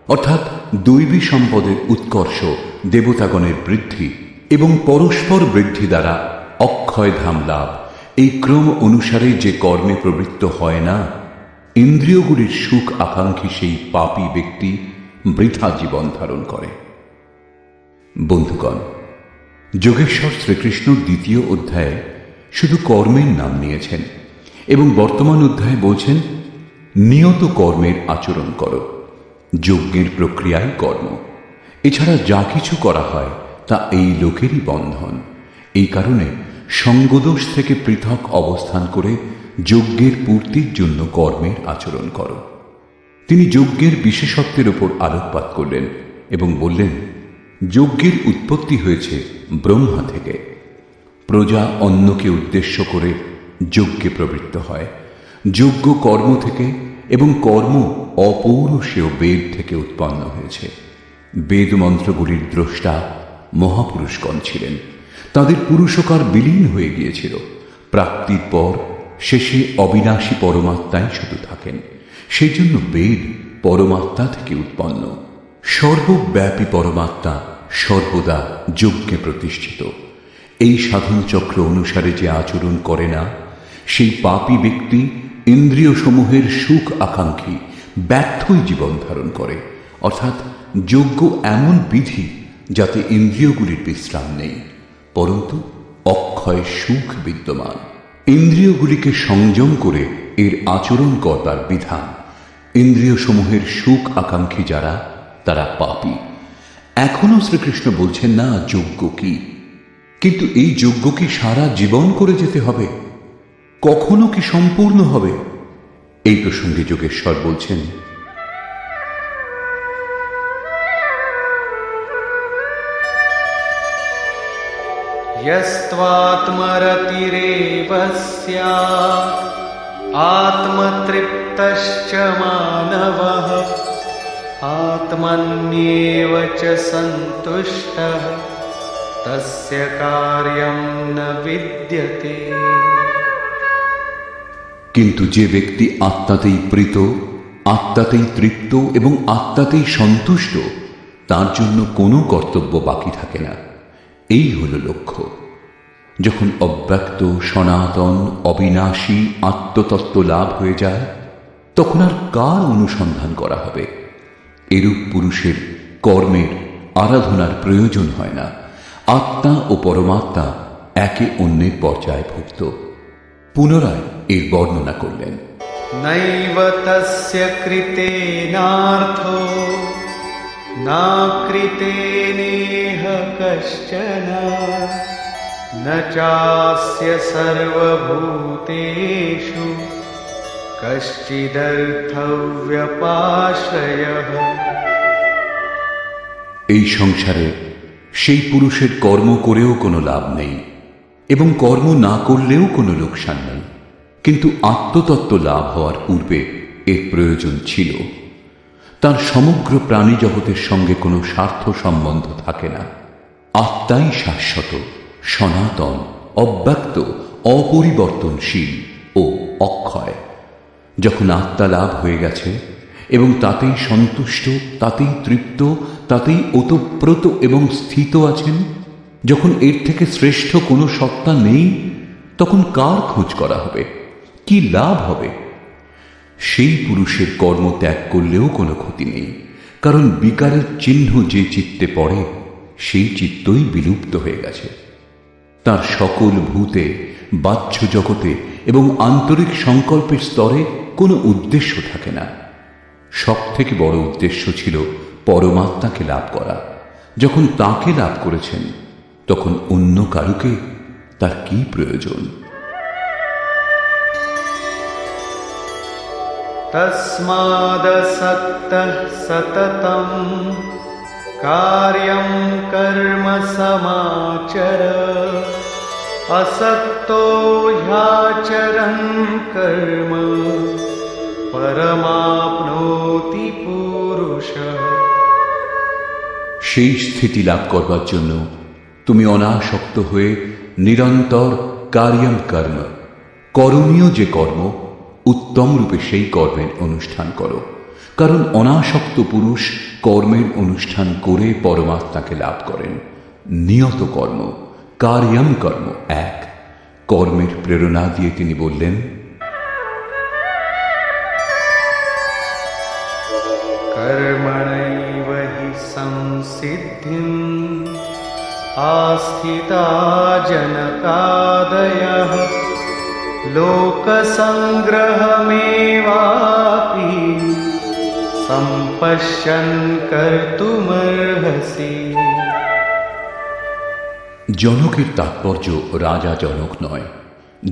অর্থাৎ দৈবী সম্পদের উৎকর্ষ, দেবতাগণের বৃদ্ধি এবং পরস্পর বৃদ্ধি দ্বারা অক্ষয় ধাম লাভ, এই ক্রম অনুসারে যে কর্মে প্রবৃত্ত হয় না, ইন্দ্রিয়গুলির সুখ আকাঙ্ক্ষী সেই পাপী ব্যক্তি বৃথা জীবন ধারণ করে। বন্ধুগণ, যোগেশ্বর শ্রীকৃষ্ণ দ্বিতীয় অধ্যায়ে শুধু কর্মের নাম নিয়েছেন এবং বর্তমান অধ্যায়ে বলছেন নিয়ত কর্মের আচরণ করো। যজ্ঞের প্রক্রিয়ায় কর্ম, এছাড়া যা কিছু করা হয় তা এই লোকেরই বন্ধন। এই কারণে সঙ্গদোষ থেকে পৃথক অবস্থান করে যজ্ঞের পূর্তির জন্য কর্মের আচরণ করো। তিনি যজ্ঞের বিশেষত্বের উপর আলোকপাত করলেন এবং বললেন, যজ্ঞের উৎপত্তি হয়েছে ব্রহ্মা থেকে। প্রজা অন্যকে উদ্দেশ্য করে যজ্ঞে প্রবৃত্ত হয়। যজ্ঞ কর্ম থেকে এবং কর্ম অপৌরুষেয় বেদ থেকে উৎপন্ন হয়েছে। বেদ মন্ত্রগুলির দ্রষ্টা মহাপুরুষগণ ছিলেন। তাদের পুরুষকার বিলীন হয়ে গিয়েছিল। প্রাপ্তির পর শেষে অবিনাশী পরমাত্মাই শুধু থাকেন। সেই জন্য বেদ পরমাত্মা থেকে উৎপন্ন। সর্বব্যাপী পরমাত্মা সর্বদা যজ্ঞে প্রতিষ্ঠিত। এই সাধন চক্র অনুসারে যে আচরণ করে না, সেই পাপী ব্যক্তি ইন্দ্রিয় সমূহের সুখ আকাঙ্ক্ষী ব্যর্থই জীবন ধারণ করে। অর্থাৎ যজ্ঞ এমন বিধি যাতে ইন্দ্রিয়গুলির বিশ্রাম নেই, পরন্তু অক্ষয় সুখ বিদ্যমান। ইন্দ্রিয়গুলিকে সংযম করে এর আচরণ করবার বিধান। ইন্দ্রিয় সমূহের সুখ আকাঙ্ক্ষী যারা, তারা পাপী। এখনো শ্রীকৃষ্ণ বলছেন না যজ্ঞ কি, কিন্তু এই যজ্ঞ কি সারা জীবন করে যেতে হবে? কখনো কি সম্পূর্ণ হবে? এই প্রসঙ্গে যোগেশ্বর বলছেন, यस्त्वात्मरतिरेव स्यात् आत्मतृप्तश्च मानवः आत्मन्येव च सन्तुष्टः तस्य कार्यं न विद्यते। কিন্তু যে ব্যক্তি আত্মাতেই প্রীত, আত্মাতেই তৃপ্ত এবং আত্মাতেই সন্তুষ্ট, তার জন্য কোনো কর্তব্য বাকি থাকে না। এই হল লক্ষ্য। যখন অব্যক্ত, সনাতন, অবিনাশী আত্মতত্ত্ব লাভ হয়ে যায়, তখন আর কার অনুসন্ধান করা হবে? এরূপ পুরুষের কর্মের, আরাধনার প্রয়োজন হয় না। আত্মা ও পরমাত্মা একে অন্যের পর্যায়ভুক্ত। পুনরায় এর বর্ণনা করলেন, নৈব তস্য কৃতেনার্থো না কৃতেনেহ কশ্চন ন চাস্য সর্বভূতেষু কশ্চিদর্থব্যপাশ্রয়ঃ। এই সংসারে সেই পুরুষের কর্ম করেও কোনো লাভ নেই এবং কর্ম না করলেও কোনো লোকসান নেই। কিন্তু আত্মতত্ত্ব লাভ হওয়ার পূর্বে এর প্রয়োজন ছিল। তার সমগ্র প্রাণী জগতের সঙ্গে কোনো স্বার্থ সম্বন্ধ থাকে না। আত্মাই শাশ্বত, সনাতন, অব্যক্ত, অপরিবর্তনশীল ও অক্ষয়। যখন আত্মা লাভ হয়ে গেছে এবং তাতেই সন্তুষ্ট, তাতেই তৃপ্ত, তাতেই ওতপ্রোত এবং স্থিত আছেন, যখন এর থেকে শ্রেষ্ঠ কোনো সত্তা নেই, তখন কার খোঁজ করা হবে? কি লাভ হবে? সেই পুরুষের কর্ম ত্যাগ করলেও কোনো ক্ষতি নেই, কারণ বিকারের চিহ্ন যে চিত্তে পড়ে সেই চিত্তই বিলুপ্ত হয়ে গেছে। তার সকল ভূতে, বাহ্য জগতে এবং আন্তরিক সংকল্পের স্তরে কোনো উদ্দেশ্য থাকে না। সব থেকে বড় উদ্দেশ্য ছিল পরমাত্মাকে লাভ করা। যখন তাকে লাভ করেছেন, তখন অন্য কারুকে তার কি প্রয়োজন? তস্মাদসক্তঃ সততং কার্যং কর্ম সমাচর আসক্তো হ্যাচরন কর্ম পরমাপ্নোতি পুরুষঃ। সেই স্থিতি লাভ করবার জন্য তুমি অনাসক্ত হয়ে নিরন্তর কার্যং কর্ম, করণীয় যে কর্ম, উত্তম রূপে সেই কর্মের অনুষ্ঠান করো। কারণ অনাসক্ত পুরুষ কর্মের অনুষ্ঠান করে পরমাত্মাকে লাভ করেন। নিয়ত কর্ম, কার্যং কর্ম এক। কর্মের প্রেরণা দিয়ে তিনি বললেন, কর্মণৈব হি সংসিদ্ধিম আস্থিতা জনকাদয়ঃ লোকসংগ্রহমেবাপি সম্পশ্যন কর্তুমর্হসি। জনকের তাৎপর্য রাজা জনক নয়।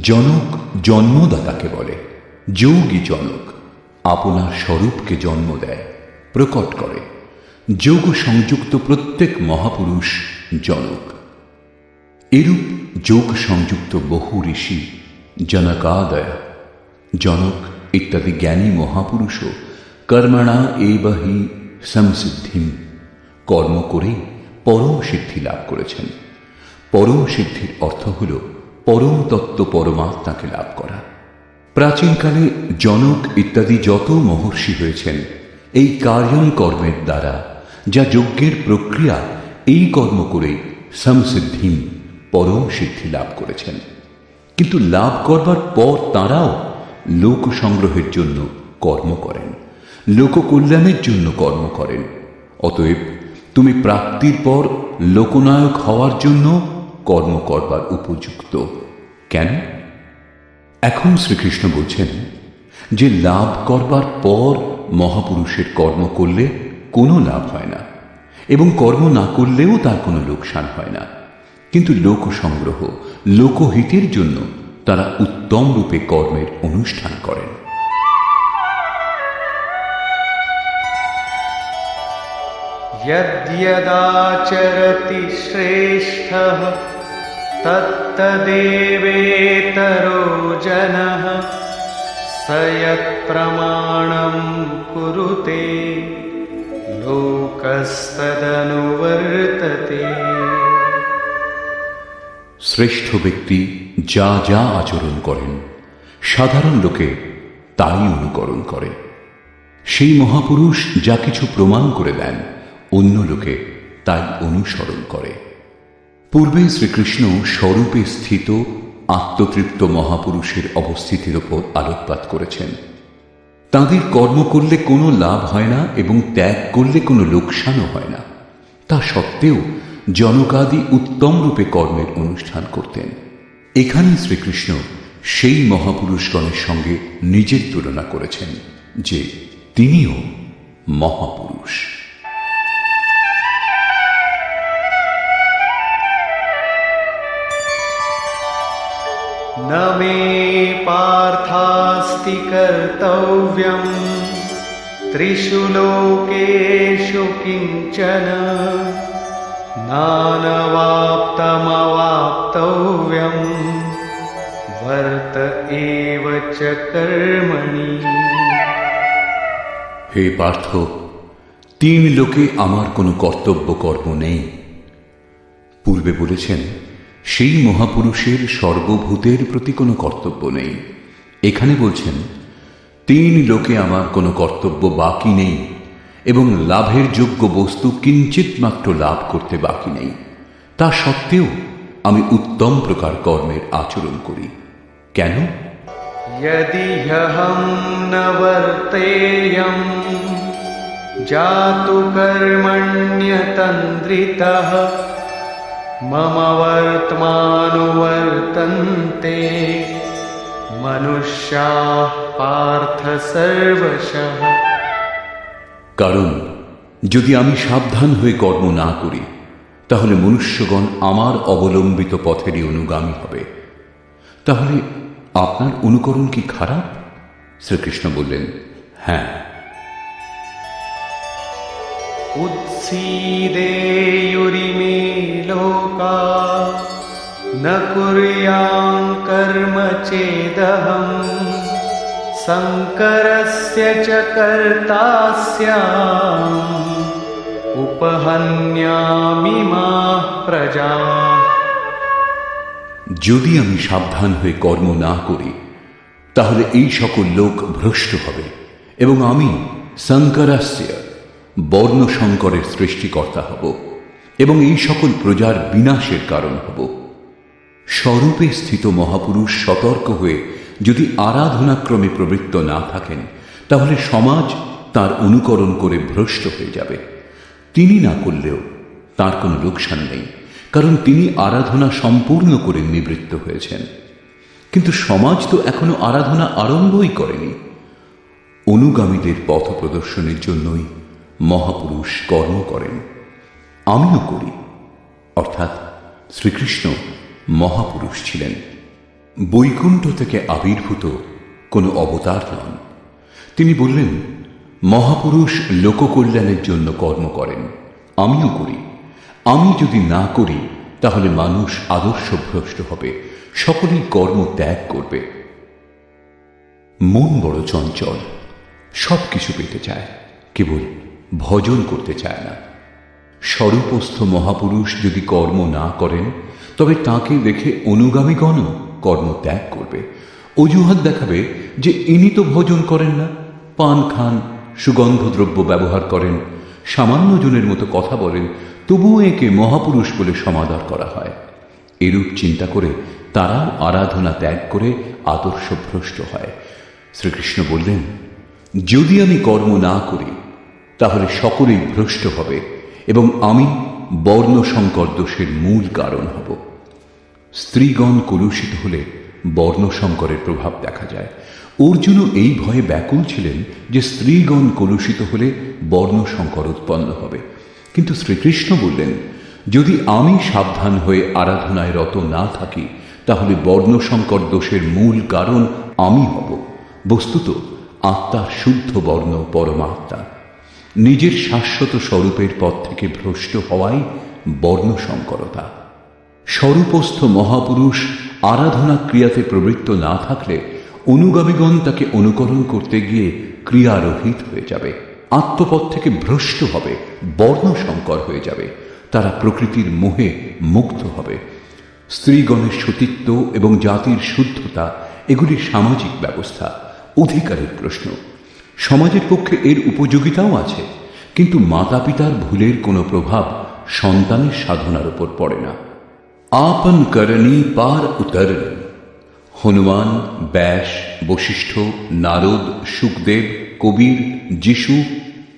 জনক জন্মদাতাকে বলে। যোগী জনক আপনার স্বরূপকে জন্ম দেয়, প্রকট করে। যোগ সংযুক্ত প্রত্যেক মহাপুরুষ জনক। এরূপ যোগ সংযুক্ত বহু ঋষি জনকাদয়, জনক ইত্যাদি জ্ঞানী মহাপুরুষও কর্মণা এব হি সংসিদ্ধিম, কর্ম করেই পরম সিদ্ধি লাভ করেছেন। পরম সিদ্ধির অর্থ হল পরম তত্ত্ব পরমাত্মাকে লাভ করা। প্রাচীনকালে জনক ইত্যাদি যত মহর্ষি হয়েছেন, এই কার্যং কর্মের দ্বারা, যা যজ্ঞের প্রক্রিয়া, এই কর্ম করেই সংসিদ্ধিম, পরম সিদ্ধি লাভ করেছেন। কিন্তু লাভ করবার পর তাঁরাও লোক সংগ্রহের জন্য কর্ম করেন, লোককল্যাণের জন্য কর্ম করেন। অতএব তুমি প্রাপ্তির পর লোকনায়ক হওয়ার জন্য কর্ম করবার উপযুক্ত। কেন? এখন শ্রীকৃষ্ণ বলছেন যে লাভ করবার পর মহাপুরুষের কর্ম করলে কোনো লাভ হয় না, এবং কর্ম না করলেও তার কোনো লোকসান হয় না। কিন্তু লোক সংগ্রহ, লোকহিতের জন্য তারা উত্তম রূপে কর্মের অনুষ্ঠান করেন। যদ্যদাচরতি শ্রেষ্ঠঃ তত্তদেবেতরো জনঃ স যৎপ্রমাণং কুরুতে লোকস্তদনুবর্ততে। শ্রেষ্ঠ ব্যক্তি যা যা আচরণ করেন, সাধারণ লোকে তাই অনুকরণ করে। সেই মহাপুরুষ যা কিছু প্রমাণ করে দেন, অন্য লোকে তাই অনুসরণ করে। পূর্বে শ্রীকৃষ্ণ স্বরূপে স্থিত আত্মতৃপ্ত মহাপুরুষের অবস্থিতির ওপর আলোকপাত করেছেন। তাঁদের কর্ম করলে কোনো লাভ হয় না এবং ত্যাগ করলে কোনো লোকসানও হয় না। তা সত্ত্বেও জনকাদি উত্তম রূপে কর্মের অনুষ্ঠান করতেন। এখানে শ্রীকৃষ্ণ সেই মহাপুরুষগণের সঙ্গে নিজের তুলনা করেছেন যে তিনিও মহাপুরুষ। ন মে পার্থাস্তি কর্তব্যম ত্রিষু লোকেষু কিঞ্চন নানবাপ্তমবাপ্তব্যম বর্ত এব চ কর্মণি। হে পার্থ, তিন লোকে আমার কোনো কর্তব্য কর্ম নেই। পূর্বে বলেছেন সেই মহাপুরুষের সর্বভূতের প্রতি কোনো কর্তব্য নেই। এখানে বলছেন তিন লোকে আমার কোনো কর্তব্য বাকি নেই এবং লাভের যোগ্য বস্তু কিঞ্চিত মাত্র লাভ করতে বাকি নেই। তা সত্ত্বেও আমি উত্তম প্রকার কর্মের আচরণ করি। কেন? यदि ह्यहं न वर्तेयं जातु कर्मण्यतन्द्रितः मम वर्त्मानुवर्तन्ते मनुष्याः पार्थ सर्वशः। কারণ যদি আমি সাবধান হয়ে কর্ম না করি তাহলে মনুষ্যগণ আমার অবলম্বিত পথেরই অনুগামী হবে। তাহলে আপনার অনুকরণ কি খারাপ? শ্রীকৃষ্ণ বললেন, হ্যাঁ। উৎসীদেয়ুরিমে লোকা ন কুর্যাং কর্ম চেদহং সংকরস্য চ কর্তা স্যাম উপহন্যামি মাঃ প্রজাঃ। যদি আমি সাবধান হয়ে কর্ম না করি তাহলে এই সকল লোক ভ্রষ্ট হবে এবং আমি সংকরাস্য বর্ণ সংকরের সৃষ্টিকর্তা হব এবং এই সকল প্রজার বিনাশের কারণ হব। স্বরূপে স্থিত মহাপুরুষ সতর্ক হয়ে যদি আরাধনাক্রমে প্রবৃত্ত না থাকেন তাহলে সমাজ তার অনুকরণ করে ভ্রষ্ট হয়ে যাবে। তিনি না করলেও তার কোনো লোকসান নেই, কারণ তিনি আরাধনা সম্পূর্ণ করে নিবৃত্ত হয়েছেন। কিন্তু সমাজ তো এখনো আরাধনা আরম্ভই করেনি। অনুগামীদের পথ প্রদর্শনের জন্যই মহাপুরুষ কর্ম করেন, আমিও করি। অর্থাৎ শ্রীকৃষ্ণ মহাপুরুষ ছিলেন, বৈকুণ্ঠ থেকে আবির্ভূত কোনো অবতার নন। তিনি বললেন, মহাপুরুষ লোককল্যাণের জন্য কর্ম করেন, আমিও করি। আমি যদি না করি তাহলে মানুষ আদর্শভ্রষ্ট হবে, সকলেই কর্ম ত্যাগ করবে। মন বড় চঞ্চল, সবকিছু পেতে চায়, কেবল ভজন করতে চায় না। স্বরূপস্থ মহাপুরুষ যদি কর্ম না করেন তবে তাকে দেখে অনুগামীগণও কর্ম ত্যাগ করবে। অজুহাত দেখাবে যে ইনি তো ভজন করেন না, পান খান, সুগন্ধদ্রব্য ব্যবহার করেন, সামান্য জনের মতো কথা বলেন, তবুও একে মহাপুরুষ বলে সমাদর করা হয়। এরূপ চিন্তা করে তারা আরাধনা ত্যাগ করে আদর্শভ্রষ্ট হয়। শ্রীকৃষ্ণ বললেন, যদি আমি কর্ম না করি তাহলে সকলেই ভ্রষ্ট হবে এবং আমি বর্ণ সংকর দোষের মূল কারণ হব। স্ত্রীগণ কলুষিত হলে বর্ণ সংকরের প্রভাব দেখা যায়। অর্জুন এই ভয়ে ব্যাকুল ছিলেন যে স্ত্রীগণ কলুষিত হলে বর্ণ সংকর উৎপন্ন হবে। কিন্তু শ্রীকৃষ্ণ বললেন, যদি আমি সাবধান হয়ে আরাধনায় রত না থাকি তাহলে বর্ণ সংকর দোষের মূল কারণ আমি হব। বস্তুত আত্মার শুদ্ধ বর্ণ পরমাত্মা। নিজের শাশ্বত স্বরূপের পথ থেকে ভ্রষ্ট হওয়াই বর্ণ সংকরতা। স্বরূপস্থ মহাপুরুষ আরাধনা ক্রিয়াতে প্রবৃত্ত না থাকলে অনুগামীগণ তাকে অনুকরণ করতে গিয়ে ক্রিয়ারহিত হয়ে যাবে, আত্মপথ থেকে ভ্রষ্ট হবে, বর্ণ সংকর হয়ে যাবে, তারা প্রকৃতির মোহে মুক্ত হবে। স্ত্রীগণের সতীত্ব এবং জাতির শুদ্ধতা এগুলি সামাজিক ব্যবস্থা, অধিকারের প্রশ্ন। সমাজের পক্ষে এর উপযোগিতাও আছে, কিন্তু মাতা পিতার ভুলের কোনো প্রভাব সন্তানের সাধনার উপর পড়ে না। আপন করণী পার উতরণী। হনুমান, ব্যাস, বশিষ্ঠ, নারদ, সুখদেব, কবির, যিশু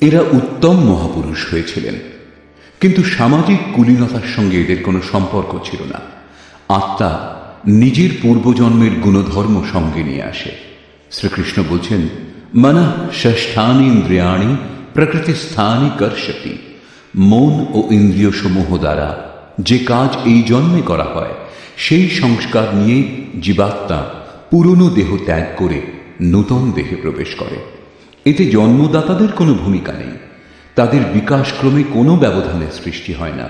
এরা উত্তম মহাপুরুষ হয়েছিলেন, কিন্তু সামাজিক কুলীনতার সঙ্গে এদের কোনো সম্পর্ক ছিল না। আত্মা নিজের পূর্বজন্মের গুণধর্ম সঙ্গে নিয়ে আসে। শ্রীকৃষ্ণ বলছেন, মনঃ ষষ্ঠানি ইন্দ্রিয়াণি প্রকৃতিস্থানি কর্ষতি। মন ও ইন্দ্রিয় সমূহ দ্বারা যে কাজ এই জন্মে করা হয় সেই সংস্কার নিয়ে জীবাত্মা পুরনো দেহ ত্যাগ করে নূতন দেহে প্রবেশ করে। এতে জন্মদাতাদের কোনো ভূমিকা নেই, তাদের বিকাশক্রমে কোনো ব্যবধানের সৃষ্টি হয় না।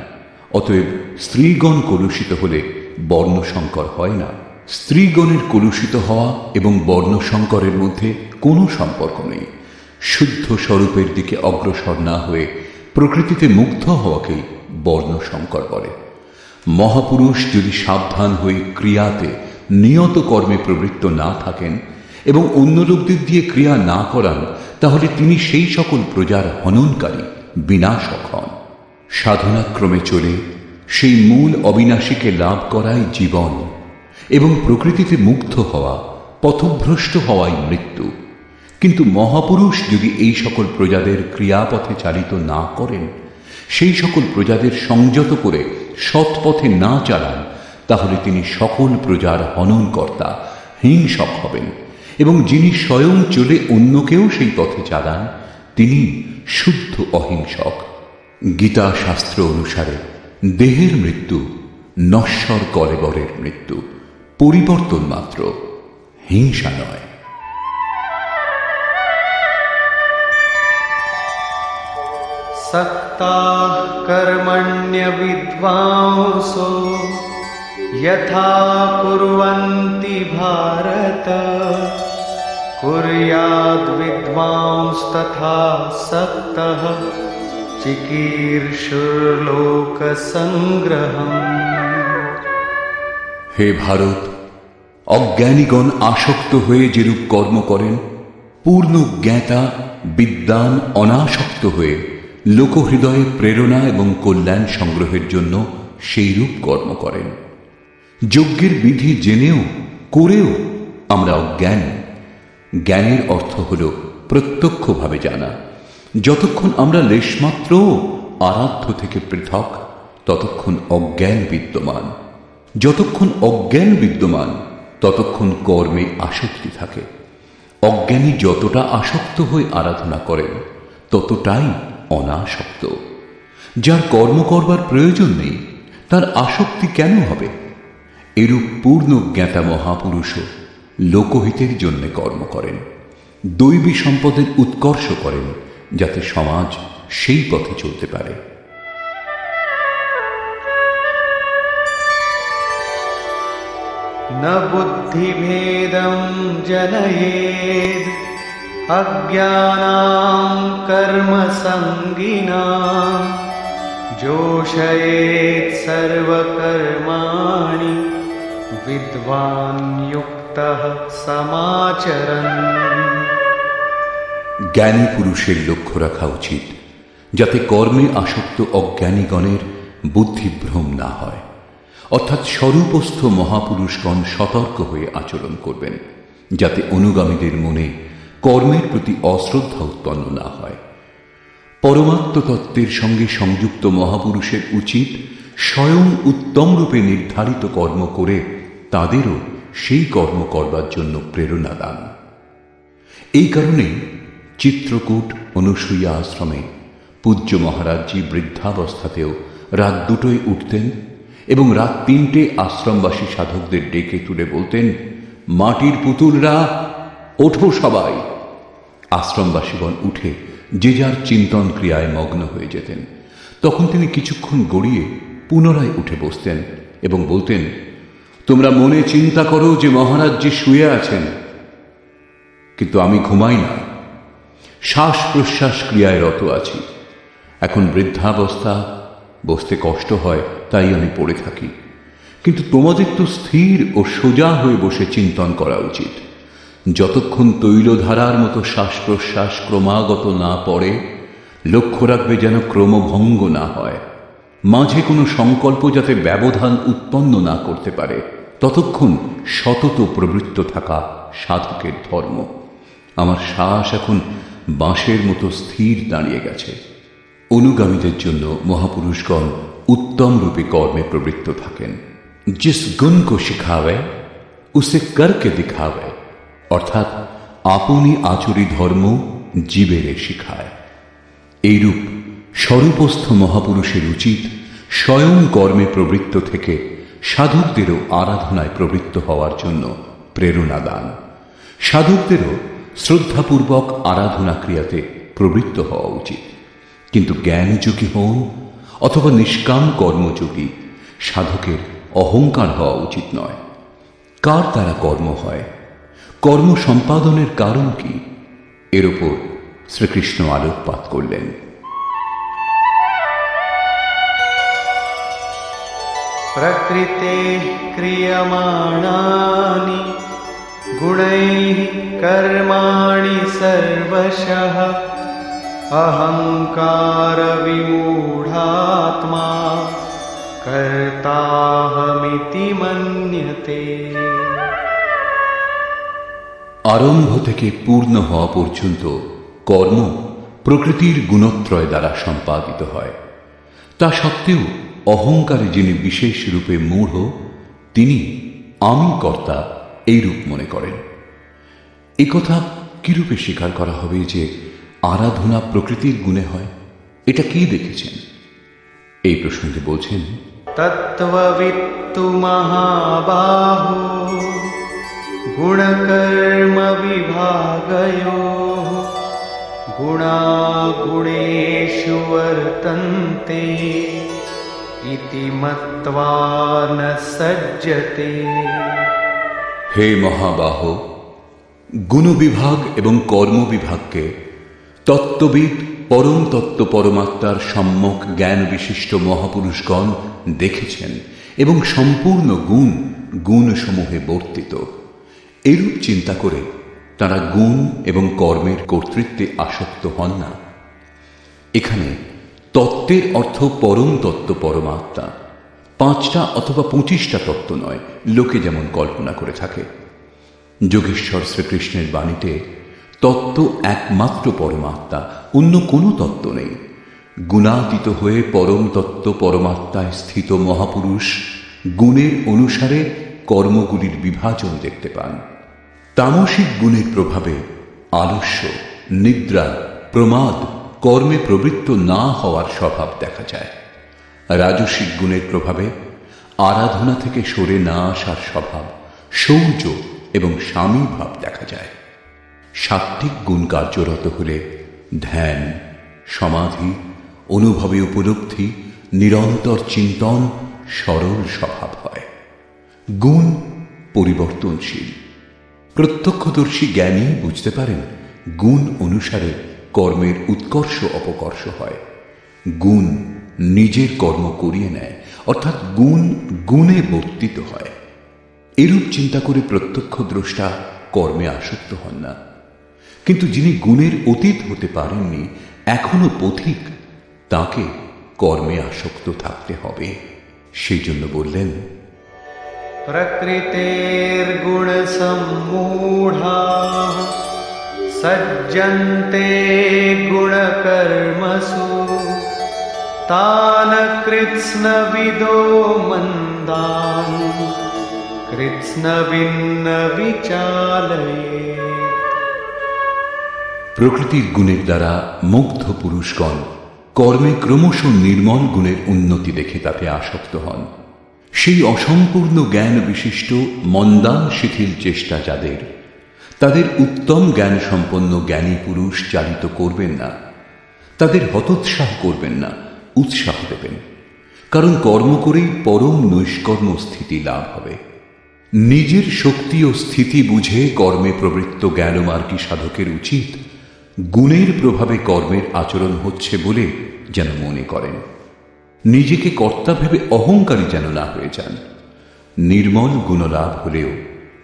অতএব স্ত্রীগণ কলুষিত হলে বর্ণসংকর হয় না। স্ত্রীগণের কলুষিত হওয়া এবং বর্ণসংকরের মধ্যে কোনো সম্পর্ক নেই। শুদ্ধ স্বরূপের দিকে অগ্রসর না হয়ে প্রকৃতিতে মুগ্ধ হওয়াকেই বর্ণসংকর বলে। মহাপুরুষ যদি সাবধান হয়ে ক্রিয়াতে নিয়ত কর্মে প্রবৃত্ত না থাকেন এবং অন্য লোকদের দিয়ে ক্রিয়া না করান, তাহলে তিনি সেই সকল প্রজার হননকারী, বিনাশক হন। সাধনাক্রমে চলে সেই মূল অবিনাশীকে লাভ করাই জীবন, এবং প্রকৃতিতে মুগ্ধ হওয়া, পথভ্রষ্ট হওয়াই মৃত্যু। কিন্তু মহাপুরুষ যদি এই সকল প্রজাদের ক্রিয়াপথে চালিত না করেন, সেই সকল প্রজাদের সংযত করে সৎপথে না চালান, তাহলে তিনি সকল প্রজার হননকর্তা, হিংসক হবেন। এবং যিনি স্বয়ং চলে অন্যকেও সেই পথে চালান, তিনি শুদ্ধ অহিংসক। গীতা শাস্ত্র অনুসারে দেহের মৃত্যু নশ্বর কলেবরের মৃত্যু, পরিবর্তন মাত্র, হিংসা নয়। सक्ताः कर्मण्य विद्वांसो यथा कुर्वन्ति भारत कुर्याद् विद्वांस्तथा सक्तः चिकीर्षुर्लोकसंग्रहम्। হে ভারত, অজ্ঞানীগণ আসক্ত হয়ে যেরূপ কর্ম করেন, পূর্ণ জ্ঞাতা বিদ্বান অনাসক্ত হয়ে লোকহৃদয়ে প্রেরণা এবং কল্যাণ সংগ্রহের জন্য সেইরূপ কর্ম করেন। যজ্ঞের বিধি জেনেও করেও আমরা অজ্ঞান। জ্ঞানের অর্থ হল প্রত্যক্ষভাবে জানা। যতক্ষণ আমরা লেশমাত্রও আরাধ্য থেকে পৃথক, ততক্ষণ অজ্ঞান বিদ্যমান। যতক্ষণ অজ্ঞান বিদ্যমান, ততক্ষণ কর্মে আসক্তি থাকে। অজ্ঞানী যতটা আসক্ত হয়ে আরাধনা করেন, ততটাই অনাসক্ত। যার কর্ম করবার প্রয়োজন নেই, তার আসক্তি কেন হবে? এরূপ পূর্ণ জ্ঞাতা মহাপুরুষও লোকহিতের জন্য কর্ম করেন, দৈবী সম্পদের উৎকর্ষ করেন, যাতে সমাজ সেই পথে চলতে পারে। न बुद्धिभेदं जनयेद् अज्ञानां कर्मसङ्गिनां जोषयेत् सर्वकर्माणि विद्वान् युक्तः समाचरन्। জ্ঞানী পুরুষের লক্ষ্য রাখা উচিত যাতে কর্মে আসক্ত অজ্ঞানীগণের বুদ্ধিভ্রম না হয়, অর্থাৎ স্বরূপস্থ মহাপুরুষগণ সতর্ক হয়ে আচরণ করবেন, যাতে অনুগামীদের মনে কর্মের প্রতি অশ্রদ্ধা উৎপন্ন না হয়। পরমাত্ম তত্ত্বের সঙ্গে সংযুক্ত মহাপুরুষের উচিত স্বয়ং উত্তম রূপে নির্ধারিত কর্ম করে তাদেরও সেই কর্ম করবার জন্য প্রেরণা দান। এই কারণে চিত্রকূট অনুসূয়া আশ্রমে পূজ্য মহারাজজি বৃদ্ধাবস্থাতেও রাত 2টোয় উঠতেন এবং রাত 3টে আশ্রমবাসী সাধকদের ডেকে তুলে বলতেন, মাটির পুতুলরা ওঠো সবাই। আশ্রমবাসীগণ উঠে যে যার চিন্তন ক্রিয়ায় মগ্ন হয়ে যেতেন। তখন তিনি কিছুক্ষণ গড়িয়ে পুনরায় উঠে বসতেন এবং বলতেন, তোমরা মনে চিন্তা করো যে মহারাজজি শুয়ে আছেন, কিন্তু আমি ঘুমাই না, শ্বাস প্রশ্বাস ক্রিয়ায় রত আছি। এখন বৃদ্ধাবস্থা, বসতে কষ্ট হয়, তাই আমি পড়ে থাকি, কিন্তু তোমাদের তো স্থির ও সোজা হয়ে বসে চিন্তন করা উচিত। যতক্ষণ তৈলধারার মতো শ্বাস প্রশ্বাস ক্রমাগত না পড়ে, লক্ষ্য রাখবে যেন ক্রমভঙ্গ না হয়, মাঝে কোনো সংকল্প যাতে ব্যবধান উৎপন্ন না করতে পারে, ততক্ষণ সতত প্রবৃত্ত থাকা সাধকের ধর্ম। আমার শ্বাস এখন বাঁশের মতো স্থির দাঁড়িয়ে গেছে। অনুগামীদের জন্য মহাপুরুষগণ উত্তম রূপে কর্মে প্রবৃত্ত থাকেন। জিস গুণ কো শিখাবে উসে করকে দিখাবে, অর্থাৎ আপনি আচরি ধর্ম জীবেরে শিখায়। এইরূপ স্বরূপস্থ মহাপুরুষের উচিত স্বয়ং কর্মে প্রবৃত্ত থেকে সাধকদেরও আরাধনায় প্রবৃত্ত হওয়ার জন্য প্রেরণা দান। সাধকদেরও শ্রদ্ধাপূর্বক আরাধনা ক্রিয়াতে প্রবৃত্ত হওয়া উচিত। কিন্তু জ্ঞানযোগী হন অথবা নিষ্কাম কর্মযোগী, সাধকের অহংকার হওয়া উচিত নয়। কার দ্বারা কর্ম হয়, কর্ম সম্পাদনের কারণ কি, এর উপর শ্রীকৃষ্ণ আলোকপাত করলেন। প্রকৃতে ক্রিয়মাণানি गुणैः कर्माणि सर्वशः अहङ्कारविमूढात्मा कर्ताहमिति मन्यते। আরম্ভ থেকে পূর্ণ হওয়া পর্যন্ত কর্ম প্রকৃতির গুণত্রয় দ্বারা সম্পাদিত হয়। তা সত্ত্বেও অহংকারে যিনি বিশেষ রূপে মূঢ়, তিনি আমি কর্তা এই রূপ মনে করেন। এ কথা কিরূপে স্বীকার করা হবে যে আরাধনা প্রকৃতির গুণে হয়? এটা কি দেখেছেন? এই প্রসঙ্গে বলছেন, তত্ত্ববিত্তু মহাবাহো গুণকর্ম বিভাগয়োঃ গুণাগুণেষু বর্তন্তে ইতি মত্বা ন সজ্জতে। হে মহাবাহ, গুণ বিভাগ এবং কর্ম বিভাগকে তত্ত্ববিদ পরম তত্ত্ব পরমাত্মার সম্যক জ্ঞান বিশিষ্ট মহাপুরুষগণ দেখেছেন এবং সম্পূর্ণ গুণসমূহে বর্তিত। এরূপ চিন্তা করে তারা গুণ এবং কর্মের কর্তৃত্বে আসক্ত হন না। এখানে তত্ত্বের অর্থ পরম তত্ত্ব পরমাত্মা, 5টা অথবা 25টা তত্ত্ব নয়, লোকে যেমন কল্পনা করে থাকে। যোগেশ্বর শ্রীকৃষ্ণের বাণীতে তত্ত্ব একমাত্র পরমাত্মা, অন্য কোনো তত্ত্ব নেই। গুণাতীত হয়ে পরম তত্ত্ব পরমাত্মায় স্থিত মহাপুরুষ গুণের অনুসারে কর্মগুলির বিভাজন দেখতে পান। তামসিক গুণের প্রভাবে আলস্য, নিদ্রা, প্রমাদ, কর্মে প্রবৃত্ত না হওয়ার স্বভাব দেখা যায়। রাজসিক গুণের প্রভাবে আরাধনা থেকে সরে না আসার স্বভাব, শৌর্য এবং স্বামী ভাব দেখা যায়। সাত্ত্বিক গুণ কার্যরত হলে ধ্যান, সমাধি, অনুভবে উপলব্ধি, নিরন্তর চিন্তন, সরল স্বভাব হয়। গুণ পরিবর্তনশীল। প্রত্যক্ষদর্শী জ্ঞানী বুঝতে পারেন গুণ অনুসারে কর্মের উৎকর্ষ অপকর্ষ হয়। গুণ নিজের কর্ম করিয়ে নেয়, অর্থাৎ গুণ গুণে বর্তিত হয়। এরূপ চিন্তা করে প্রত্যক্ষ দ্রষ্টা কর্মে আসক্ত হন না। কিন্তু যিনি গুণের অতীত হতে পারেননি, এখনো পথিক, তাকে কর্মে আসক্ত থাকতে হবে। সেই জন্য বললেন, প্রকৃতের গুণ সম্মূঢ়াঃ সজ্জন্তে গুণকর্মসু তান কৃৎস্নবিদো মন্দান কৃৎস্নবিন্ন বিচালয়েৎ। প্রকৃতির গুণের দ্বারা মুগ্ধ পুরুষগণ কর্মে ক্রমশ নির্মল গুণের উন্নতি দেখে তাতে আসক্ত হন। সেই অসম্পূর্ণ জ্ঞান বিশিষ্ট মন্দান শিথিল চেষ্টা যাদের, তাদের উত্তম জ্ঞান সম্পন্ন জ্ঞানী পুরুষ চালিত করবেন না, তাদের হতোৎসাহ করবেন না, উৎসাহ দেবেন। কারণ কর্ম করেই পরম নৈষ্কর্ম স্থিতি লাভ হবে। নিজের শক্তি ও স্থিতি বুঝে কর্মে প্রবৃত্ত জ্ঞানমার্গী সাধকের উচিত গুণের প্রভাবে কর্মের আচরণ হচ্ছে বলে যেন মনে করেন। নিজেকে কর্তা ভেবে অহংকারী যেন না হয়ে যান। নির্মল গুণলাভ হলেও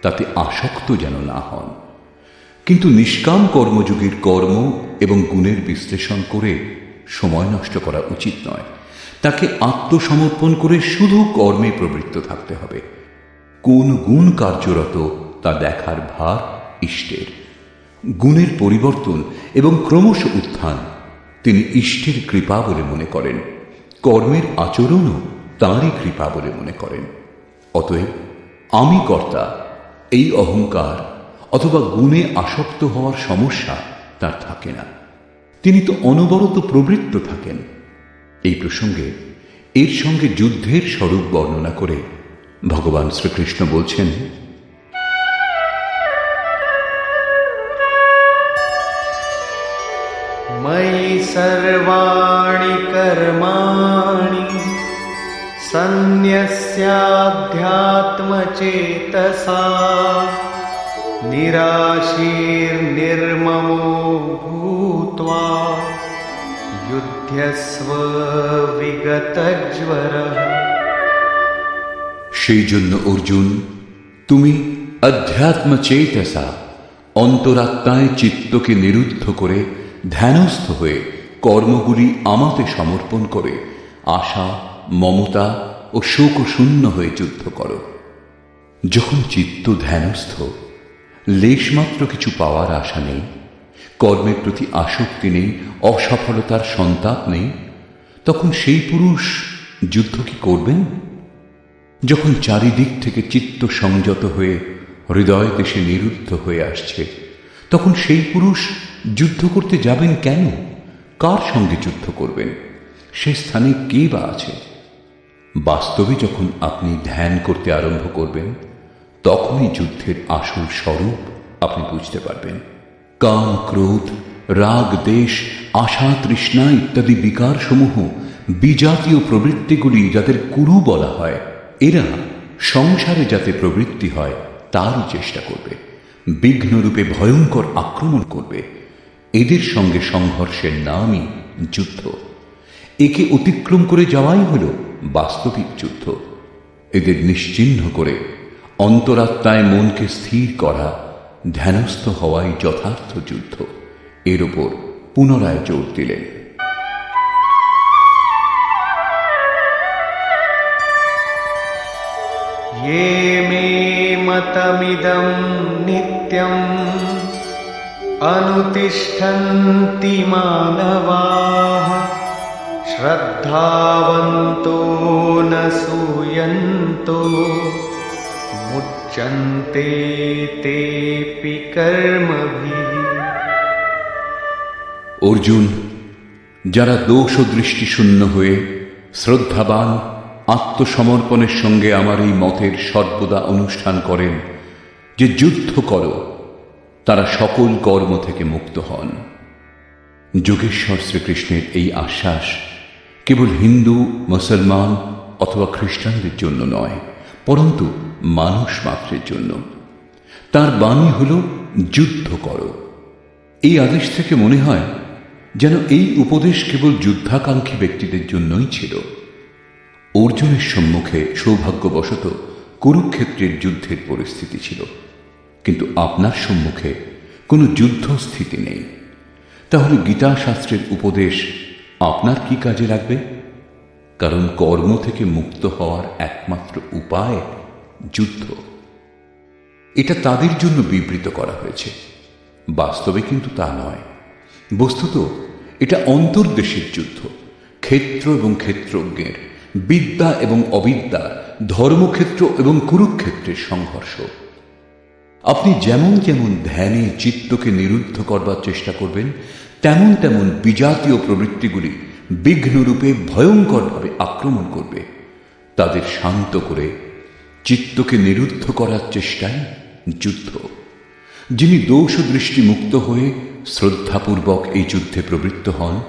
তাতে আসক্ত যেন না হন। কিন্তু নিষ্কাম কর্মযোগীর কর্ম এবং গুণের বিশ্লেষণ করে সময় নষ্ট করা উচিত নয়। তাকে আত্মসমর্পণ করে শুধু কর্মে প্রবৃত্ত থাকতে হবে। কোন গুণ কার্যরত তা দেখার ভার ইষ্টের। গুণের পরিবর্তন এবং ক্রমশ উত্থান তিনি ইষ্টের কৃপা বলে মনে করেন। কর্মের আচরণও তাঁরই কৃপা বলে মনে করেন। অতএব আমি কর্তা এই অহংকার অথবা গুণে আসক্ত হওয়ার সমস্যা তার থাকে না। তিনি তো অনবরত প্রবৃত্ত থাকেন। এই প্রসঙ্গে এর সঙ্গে যুদ্ধের স্বরূপ বর্ণনা করে ভগবান শ্রীকৃষ্ণ বলছেন, ময়ি সর্বাণি কর্মাণি সন্ন্যস্যাধ্যাত্মচেতসা নিরাশীর্নির্মমো ভূত্বা যুধ্যস্ব বিগতজ্বরঃ। সেই জন্য অর্জুন, তুমি अध्यात्म चेतसा অন্তরাত্মায় চিত্তকে নিরুদ্ধ করে ধ্যানস্থ হয়ে কর্মগুলি আমাতে সমর্পণ করে আশা, মমতা ও শোকশূন্য হয়ে যুদ্ধ করো। যখন চিত্ত ধ্যানস্থ, লেশমাত্র কিছু পাওয়ার আশা নেই, কর্মের প্রতি আসক্তি নেই, অসফলতার সন্তাপ নেই, তখন সেই পুরুষ যুদ্ধ কি করবেন? যখন চারিদিক থেকে চিত্ত সংযত হয়ে হৃদয় দেশে নিরুদ্ধ হয়ে আসছে, তখন সেই পুরুষ যুদ্ধ করতে যাবেন কেন? কার সঙ্গে যুদ্ধ করবেন? সে স্থানে কে বা আছে? বাস্তবে যখন আপনি ধ্যান করতে আরম্ভ করবেন, তখনই যুদ্ধের আসল স্বরূপ আপনি বুঝতে পারবেন। কাম, ক্রোধ, রাগ, দেশ, আশা, তৃষ্ণা ইত্যাদি বিকারসমূহ বিজাতীয় প্রবৃত্তিগুলি যাদের কুরু বলা হয়, এরা সংসারে যাতে প্রবৃত্তি হয় তারই চেষ্টা করবে, বিঘ্নরূপে ভয়ঙ্কর আক্রমণ করবে। এদের সঙ্গে সংঘর্ষের নামই যুদ্ধ। একে অতিক্রম করে যাওয়াই হল বাস্তবিক যুদ্ধ। এদের নিশ্চিহ্ন করে অন্তরাত্মায় মনকে স্থির করা, ধ্যানস্থ হওয়াই যথার্থ যুদ্ধ। এর ওপর পুনরায় জোর দিলেন। ये मे मतमिदं नित्यं अनुतिष्ठन्ति मानवाः श्रद्धावन्तो न सूयन्तो मुच्यन्ते तेऽपि कर्मभिः। অর্জুন, যারা দোষ ও দৃষ্টি শূন্য হয়ে শ্রদ্ধাবান আত্মসমর্পণের সঙ্গে আমার এই মতের সর্বদা অনুষ্ঠান করেন যে যুদ্ধ করো, তারা সকল কর্ম থেকে মুক্ত হন। যোগেশ্বর শ্রীকৃষ্ণের এই আশ্বাস কেবল হিন্দু, মুসলমান অথবা খ্রিস্টানদের জন্য নয়, পরন্তু মানুষ মাত্রের জন্য। তার বাণী হল যুদ্ধ করো। এই আদেশ থেকে মনে হয় যেন এই উপদেশ কেবল যুদ্ধাকাঙ্ক্ষী ব্যক্তিদের জন্যই ছিল। অর্জুনের সম্মুখে সৌভাগ্যবশত কুরুক্ষেত্রের যুদ্ধের পরিস্থিতি ছিল, কিন্তু আপনার সম্মুখে কোনো যুদ্ধস্থিতি নেই। তাহলে গীতা শাস্ত্রের উপদেশ আপনার কি কাজে লাগবে? কারণ কর্ম থেকে মুক্ত হওয়ার একমাত্র উপায় যুদ্ধ। এটা তাদের জন্য বিবৃত করা হয়েছে, বাস্তবে কিন্তু তা নয়। বস্তুত এটা অন্তর্দেশের যুদ্ধ, ক্ষেত্র এবং ক্ষেত্রজ্ঞের, বিদ্যা এবং অবিদ্যার, ধর্মক্ষেত্র এবং কুরুক্ষেত্রের সংঘর্ষ। আপনি যেমন যেমন ধ্যানে চিত্তকে নিরুদ্ধ করবার চেষ্টা করবেন, তেমন তেমন বিজাতীয় প্রবৃত্তিগুলি বিঘ্নরূপে ভয়ঙ্করভাবে আক্রমণ করবে। তাদের শান্ত করে চিত্তকে নিরুদ্ধ করার চেষ্টাই যুদ্ধ। যিনি দোষ দৃষ্টি মুক্ত হয়ে শ্রদ্ধাপূর্বক এই যুদ্ধে প্রবৃত্ত হন,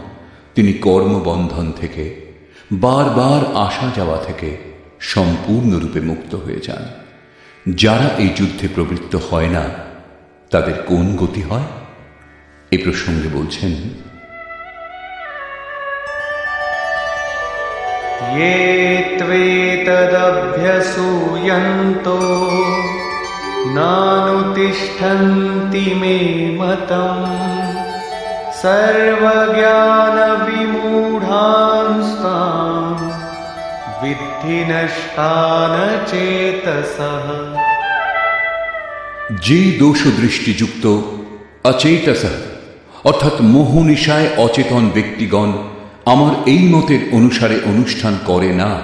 তিনি কর্মবন্ধন থেকে, বারবার আসা যাওয়া থেকে সম্পূর্ণরূপে মুক্ত হয়ে যান। যারা এই যুদ্ধে প্রবৃত্ত হয় না, তাদের কোন গতি হয়? এ প্রসঙ্গে বলছেন, ये त्वेतदभ्यसूयन्तो नानुतिष्ठन्ति मे मतम् सर्वज्ञानविमूढांस्तान् विद्धि नष्टान चेतसः। যে দোষ দৃষ্টিযুক্ত অচেতস অর্থাৎ মোহনিশায় অচেতন ব্যক্তিগণ আমার এই মতের অনুসারে অনুষ্ঠান করে না,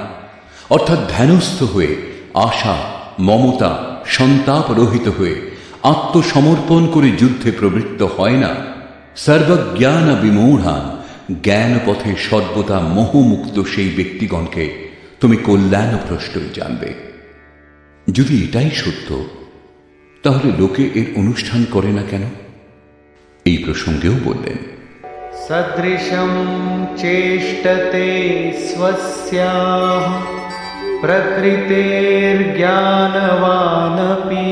অর্থাৎ ধ্যানস্থ হয়ে আশা, মমতা, সন্তাপ রহিত হয়ে আত্মসমর্পণ করে যুদ্ধে প্রবৃত্ত হয় না, সর্বজ্ঞান বিমূঢ়ান, জ্ঞান পথে সর্বদা মোহমুক্ত সেই ব্যক্তিগণকে তুমি কল্যাণভ্রষ্টই জানবে। যদি এটাই সত্য, তাহলে লোকে এর অনুষ্ঠান করে না কেন? এই প্রসঙ্গেও বললেন, सदृशं चेष्टते स्वस्याः प्रकृतेर्ज्ञानवानपि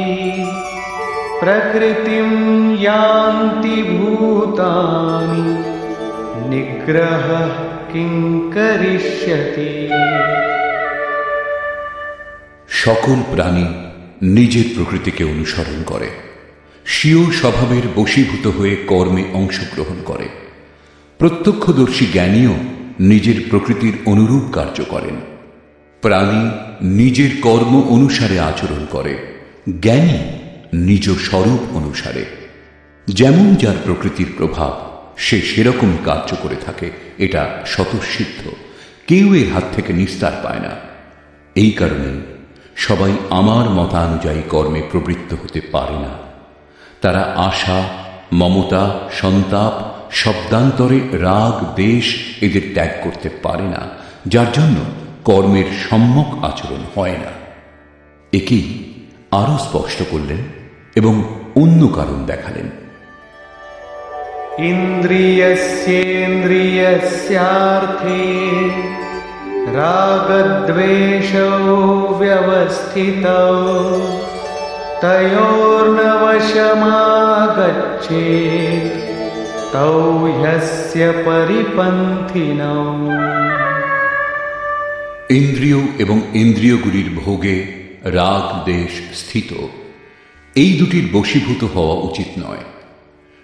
प्रकृतिं यान्ति भूतानि निग्रहः किं करिष्यति। সকল প্রাণী নিজের প্রকৃতিকে অনুসরণ করে, স্বীয় স্বভাবের বশীভূত হয়ে কর্মে অংশগ্রহণ করে। প্রত্যক্ষদর্শী জ্ঞানীও নিজের প্রকৃতির অনুরূপ কার্য করেন। প্রাণী নিজের কর্ম অনুসারে আচরণ করে, জ্ঞানী নিজ স্বরূপ অনুসারে। যেমন যার প্রকৃতির প্রভাব, সে সেরকমই কার্য করে থাকে, এটা স্বতঃসিদ্ধ। কেউ এর হাত থেকে নিস্তার পায় না। এই কারণে সবাই আমার মতানুযায়ী কর্মে প্রবৃত্ত হতে পারে না। তারা আশা, মমতা, সন্তাপ, শব্দান্তরে রাগ, দেশ এদের ত্যাগ করতে পারে না, যার জন্য কর্মের সম্যক আচরণ হয় না। একেই আরো স্পষ্ট করলেন এবং অন্য কারণ দেখালেন। ইন্দ্রিয়স্যেন্দ্রিয়স্যার্থে রাগদ্বেষৌ ব্যবস্থিতৌ তয়োর্ন বশমাগচ্ছেৎ তৌ হ্যস্য পরিপন্থিনৌ। ইন্দ্রিয় এবং ইন্দ্রিয়গুলির ভোগে রাগ দেশ স্থিত, এই দুটির বশীভূত হওয়া উচিত নয়।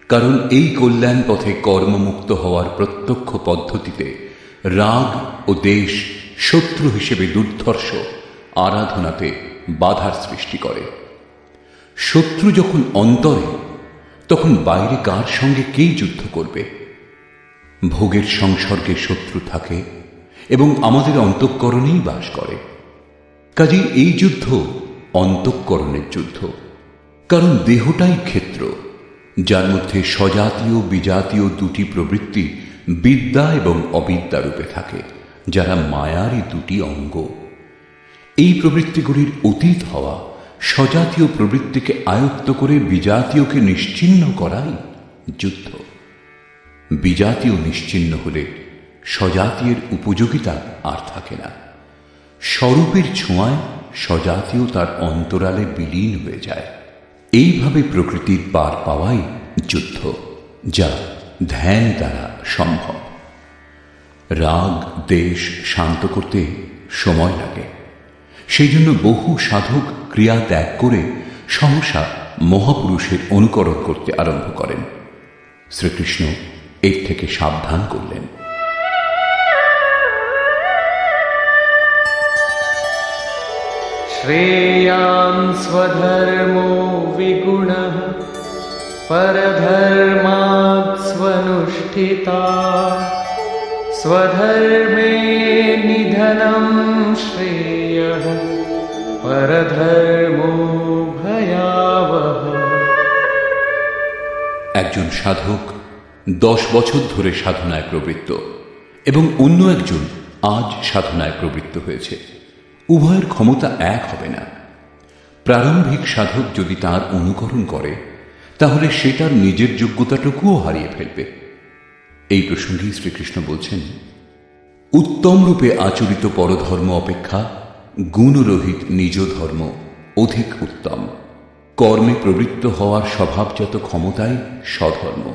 কারণ এই কল্যাণ পথে কর্মমুক্ত হওয়ার প্রত্যক্ষ পদ্ধতিতে রাগ ও দেশ শত্রু হিসেবে দুর্ধর্ষ আরাধনাতে বাধার সৃষ্টি করে। শত্রু যখন অন্তরে, তখন বাইরে কার সঙ্গে কে যুদ্ধ করবে? ভোগের সংসর্গে শত্রু থাকে এবং আমাদের অন্তঃকরণেই বাস করে। কাজেই এই যুদ্ধ অন্তঃকরণের যুদ্ধ। কারণ দেহটাই ক্ষেত্র, যার মধ্যে স্বজাতীয় বিজাতীয় দুটি প্রবৃত্তি বিদ্যা এবং অবিদ্যা রূপে থাকে, যারা মায়ারই দুটি অঙ্গ। এই প্রবৃত্তিগুলির অতীত হওয়া, স্বজাতীয় প্রবৃত্তিকে আয়ত্ত করে বিজাতীয়কে নিশ্চিহ্ন করাই যুদ্ধ। বিজাতীয় নিশ্চিহ্ন হলে স্বজাতীয়ের উপযোগিতা আর থাকে না। স্বরূপের ছোঁয়ায় স্বজাতীয় তার অন্তরালে বিলীন হয়ে যায়। এইভাবে প্রকৃতির পার পাওয়াই যুদ্ধ, যা ধ্যান দ্বারা সম্ভব। রাগ দেশ শান্ত করতে সময় লাগে। সেই জন্য বহু সাধক ক্রিয়া ত্যাগ করে সহসা মহাপুরুষের অনুকরণ করতে আরম্ভ করেন। শ্রীকৃষ্ণ এর থেকে সাবধান করলেন। শ্রেয়ান স্বধর্মো বিগুণঃ পরধর্মাৎ স্বনুষ্ঠিতা স্বধর্মে নিধনম শ্রেয়ঃ পরধর্মো ভয়াবহ। একজন সাধক 10 বছর ধরে সাধনায় প্রবৃত্ত এবং অন্য একজন আজ সাধনায় প্রবৃত্ত হয়েছে। উভয়ের ক্ষমতা এক হবে না। প্রারম্ভিক সাধক যদি তার অনুকরণ করে, তাহলে সে তার নিজের যোগ্যতাটুকুও হারিয়ে ফেলবে। এই প্রসঙ্গে শ্রীকৃষ্ণ বলছেন, উত্তম রূপে আচরিত পরধর্ম অপেক্ষা গুণরহিত নিজ ধর্ম অধিক উত্তম। কর্মে প্রবৃত্ত হওয়ার স্বভাবজাত ক্ষমতাই স্বধর্ম।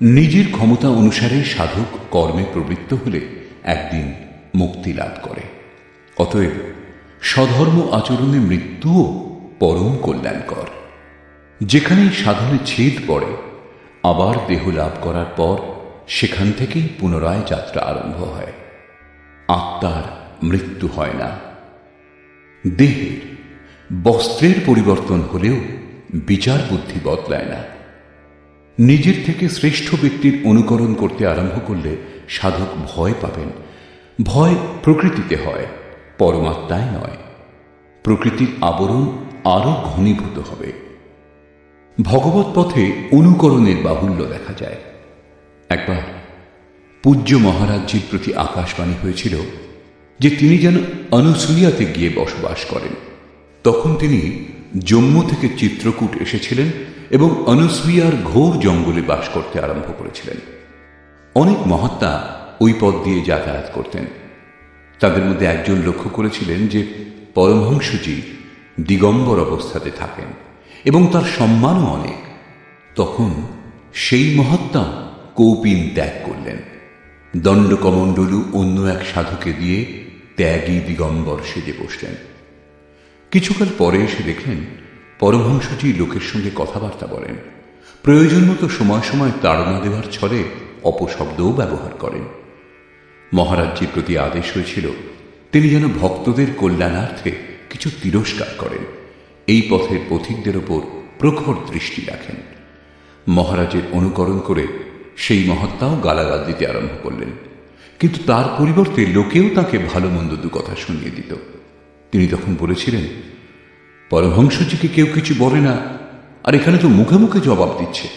নিজের ক্ষমতা অনুসারে সাধক কর্মে প্রবৃত্ত হলে একদিন মুক্তি লাভ করে। অতএব স্বধর্ম আচরণে মৃত্যুও পরম কল্যাণকর। যেখানেই সাধনে ছেদ পড়ে, আবার দেহ লাভ করার পর সেখান থেকেই পুনরায় যাত্রা আরম্ভ হয়। আত্মার মৃত্যু হয় না। দেহের বস্ত্রের পরিবর্তন হলেও বিচার বুদ্ধি বদলায় না। নিজের থেকে শ্রেষ্ঠ ব্যক্তির অনুকরণ করতে আরম্ভ করলে সাধক ভয় পাবেন। ভয় প্রকৃতিতে হয়, পরমাত্মায় নয়। প্রকৃতির আবরণ আরো ঘনীভূত হবে। ভগবৎ পথে অনুকরণের বাহুল্য দেখা যায়। একবার পূজ্য মহারাজজির প্রতি আকাশবাণী হয়েছিল যে তিনি যেন অনুসূয়াতে গিয়ে বসবাস করেন। তখন তিনি জম্মু থেকে চিত্রকূট এসেছিলেন এবং অনুসূয়ার ঘোর জঙ্গলে বাস করতে আরম্ভ করেছিলেন। অনেক মহাত্মা ওই পথ দিয়ে যাতায়াত করতেন। তাদের মধ্যে একজন লক্ষ্য করেছিলেন যে পরমহংসজি দিগম্বর অবস্থাতে থাকেন এবং তার সম্মানও অনেক। তখন সেই মহাত্মা কৌপিন ত্যাগ করলেন। দণ্ডকমণ্ডলু অন্য এক সাধুকে দিয়ে ত্যাগী দিগম্বর সেজে বসলেন। কিছুকাল পরে এসে দেখলেন পরমহংসজি লোকের সঙ্গে কথাবার্তা বলেন, প্রয়োজন মতো সময় সময় তাড়না দেওয়ার ছলে অপশব্দও ব্যবহার করেন। মহারাজজির প্রতি আদেশ হয়েছিল তিনি যেন ভক্তদের কল্যাণার্থে কিছু তিরস্কার করেন, এই পথের পথিকদের ওপর প্রখর দৃষ্টি রাখেন। মহারাজের অনুকরণ করে সেই মহাত্মাও গালাগাল দিতে আরম্ভ করলেন, কিন্তু তার পরিবর্তে লোকেও তাকে ভালো মন্দ দু কথা শুনিয়ে দিত। তিনি তখন বলেছিলেন, পরমহংসজিকে কেউ কিছু বলে না, আর এখানে তো মুখে মুখে জবাব দিচ্ছে।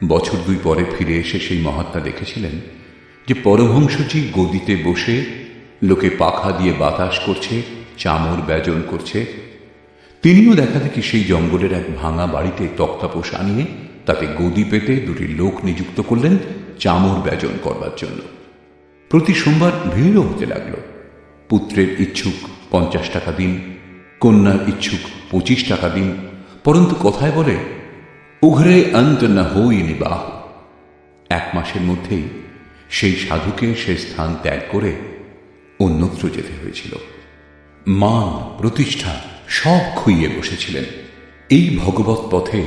বছর 2 পরে ফিরে এসে সেই মহাত্মা দেখেছিলেন যে পরমহংসজি গদিতে বসে লোকে পাখা দিয়ে বাতাস করছে, চামর ব্যজন করছে। তিনিও দেখা দেখি সেই জঙ্গলের এক ভাঙা বাড়িতে তক্তাপোষ আনিয়ে তাতে গদি পেতে 2টি লোক নিযুক্ত করলেন চামর ব্যজন করবার জন্য। প্রতি সোমবার ভিড়ও হতে লাগল। পুত্রের ইচ্ছুক 50 টাকা দিন, কন্যার ইচ্ছুক 25 টাকা দিন, পরন্তু কথায় বলে উঘরে অন্ত না হই নিবাহ। 1 মাসের মধ্যেই সেই সাধুকে সে স্থান ত্যাগ করে অন্যত্র যেতে হয়েছিল। মান প্রতিষ্ঠা সব খুইয়ে বসেছিলেন। এই ভগবৎ পথে